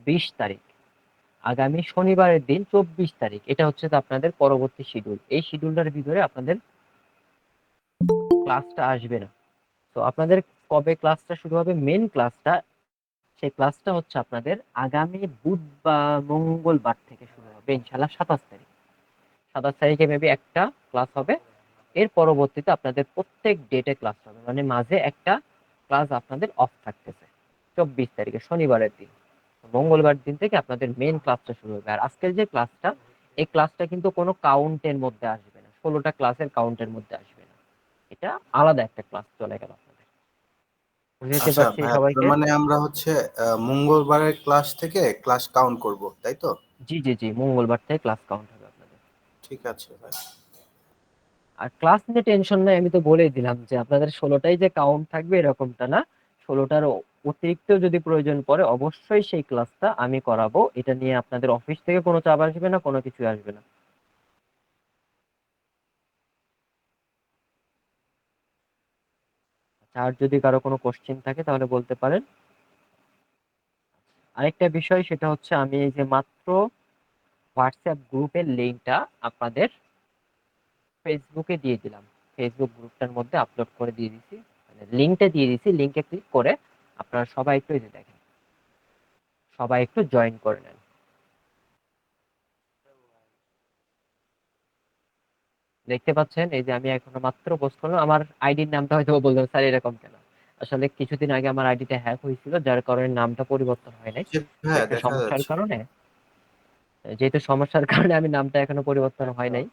Speaker 1: 20 তারিখ, আগামী শনিবারের দিন 24 তারিখ, এটা হচ্ছে তো আপনাদের পরবর্তী শিডিউল। এই শিডিউলটার ভিতরে আপনাদের ক্লাসটা আসবে না। তো আপনাদের কবে ক্লাসটা শুরু হবে, মেন ক্লাসটা, সেই ক্লাসটা হচ্ছে আপনাদের আগামী বুধবার মঙ্গলবার থেকে শুরু হবে ইনশাল্লাহ 27 তারিখ। 27 তারিখে মেবি একটা ক্লাস হবে। এর পরবর্তীতে আপনাদের প্রত্যেক ডেটে ক্লাস হবে, মানে মাঝে একটা ক্লাস আপনাদের অফ থাকতেছে 24 তারিখে শনিবারের দিন। মঙ্গলবার দিন থেকে আপনাদের মেন ক্লাসটা শুরু হবে। আর আজকের যে ক্লাসটা, এই ক্লাসটা কিন্তু কোনো কাউন্টের মধ্যে আসবে না, 16টা ক্লাসের কাউন্টের মধ্যে আসবে না, এটা আলাদা একটা ক্লাস চলে গেল আপনাদের। বুঝতে
Speaker 2: আচ্ছা
Speaker 1: পারছি
Speaker 2: ভাইয়া, তার
Speaker 1: সবাইকে?
Speaker 2: মানে আমরা হচ্ছে মঙ্গলবারের ক্লাস থেকে ক্লাস কাউন্ট করব, তাই তো?
Speaker 1: জি জি জি, মঙ্গলবার থেকে ক্লাস কাউন্ট হবে আপনাদের।
Speaker 2: ঠিক আছে ভাই।
Speaker 1: আর ক্লাস নিয়ে টেনশন নাই, আমি তো বলেই দিলাম যে আপনাদের 16টাই যে কাউন্ট থাকবে এরকমটা না, 16টার অতিরিক্ত যদি প্রয়োজন পড়ে অবশ্যই সেই ক্লাসটা আমি করাবো। এটা নিয়ে আপনাদের অফিস থেকে কোনো চাপ আসবে না, কোনো কিছু আসবে না। আচ্ছা, আর যদি কারো কোনো কোশ্চেন থাকে তাহলে বলতে পারেন। আরেকটা বিষয় সেটা হচ্ছে, আমি এই যে মাত্র হোয়াটসঅ্যাপ গ্রুপের লিঙ্কটা আপনাদের ফেসবুকে দিয়ে দিলাম, ফেসবুক গ্রুপটার মধ্যে আপলোড করে দিয়ে দিছি, মানে লিঙ্কটা দিয়ে দিছি, লিঙ্কে ক্লিক করে আপনারা সবাই একটু এই যে দেখেন, সবাই একটু জয়েন করে নেন। দেখতে পাচ্ছেন এই যে আমি এখনো মাত্র পোস্ট করলাম, আমার আইডির নামটা হয়তো বললাম স্যার এরকম কেন, আসলে কিছুদিন আগে আমার আইডিটা হ্যাক হয়েছিল, যার কারণে নামটা পরিবর্তন হয় নাই।
Speaker 2: জি
Speaker 1: তো
Speaker 2: হ্যাঁ,
Speaker 1: একটা
Speaker 2: দেখা
Speaker 1: সমস্যার
Speaker 2: যাচ্ছে।
Speaker 1: কারণে, যেহেতু সমস্যার কারণে আমি নামটা এখনো পরিবর্তন হয় নাই,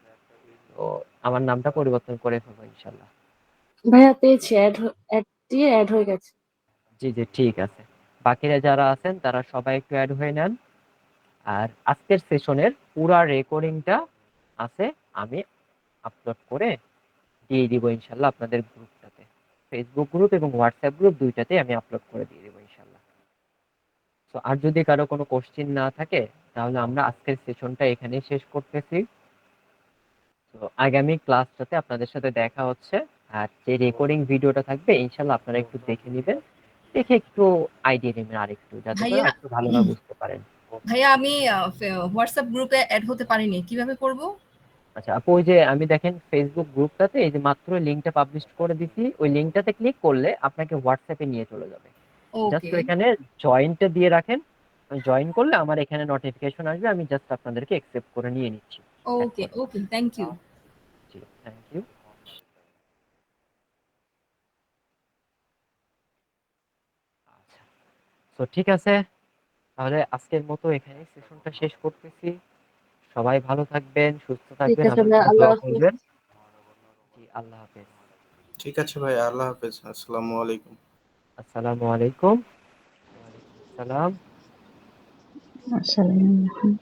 Speaker 1: তো আমার নামটা পরিবর্তন করে ফেলবো ইনশাল্লাহ।
Speaker 6: ভাইয়া পেয়েছি, অ্যাড দিয়ে অ্যাড হয়ে গেছে।
Speaker 1: জি জি, ঠিক আছে। বাকিরা যারা আছেন তারা সবাই একটু অ্যাড হয়ে নেন। আর আজকের সেশনের পুরা রেকর্ডিংটা আছে, আমি আপলোড করে দিয়ে দিব ইনশাল্লাহ আপনাদের গ্রুপটাতে, ফেসবুক গ্রুপ এবং হোয়াটসঅ্যাপ গ্রুপ দুইটাতে আমি আপলোড করে দিয়ে দেবো ইনশাল্লাহ। তো আর যদি কারো কোনো কোশ্চিন না থাকে, তাহলে আমরা আজকের সেশনটা এখানেই শেষ করতেছি। তো আগামী ক্লাসটাতে আপনাদের সাথে দেখা হচ্ছে। আর যে রেকর্ডিং ভিডিওটা থাকবে ইনশাল্লাহ আপনারা একটু দেখে নেবেন, দেখে একটু আইডিয়া নেবেন আর একটু, যাতে করে
Speaker 7: ভাইয়া
Speaker 1: একটু ভালোভাবে বুঝতে পারেন।
Speaker 7: ভাইয়া আমি হোয়াটসঅ্যাপ গ্রুপে অ্যাড হতে পারিনি, কিভাবে করব?
Speaker 1: আচ্ছা আপু, ওই যে আমি দেখেন ফেসবুক গ্রুপটাতে এই যে মাত্র লিঙ্কটা পাবলিশ করে দিছি, ওই লিঙ্কটাতে ক্লিক করলে আপনাকে হোয়াটসঅ্যাপে নিয়ে চলে যাবে। জাস্ট
Speaker 7: ওকে
Speaker 1: এখানে জয়েন্টে দিয়ে রাখেন, জয়েন করলে আমার এখানে নোটিফিকেশন আসবে, আমি জাস্ট আপনাদেরকে অ্যাকসেপ্ট করে নিয়ে নিচ্ছি।
Speaker 7: Okay okay thank you
Speaker 1: ji, thank you. আচ্ছা, তো ঠিক আছে, তাহলে আজকের মতো এখানে সেশনটা শেষ করতেছি। সবাই ভালো থাকবেন, সুস্থ
Speaker 6: ঠিক
Speaker 1: থাকবেন,
Speaker 6: আছে
Speaker 1: আমার
Speaker 6: ভাই,
Speaker 1: জন্য
Speaker 6: আল্লাহ
Speaker 1: দোয়া
Speaker 6: হাফেজ।
Speaker 1: করবেন। জি, আল্লাহ হাফেজ।
Speaker 2: ঠিক আছে ভাই, আল্লাহ হাফেজ, আসসালামু আলাইকুম।
Speaker 1: আসসালামু আলাইকুম। ওয়ালাইকুম আসসালাম।
Speaker 8: আসসালামু আলাইকুম।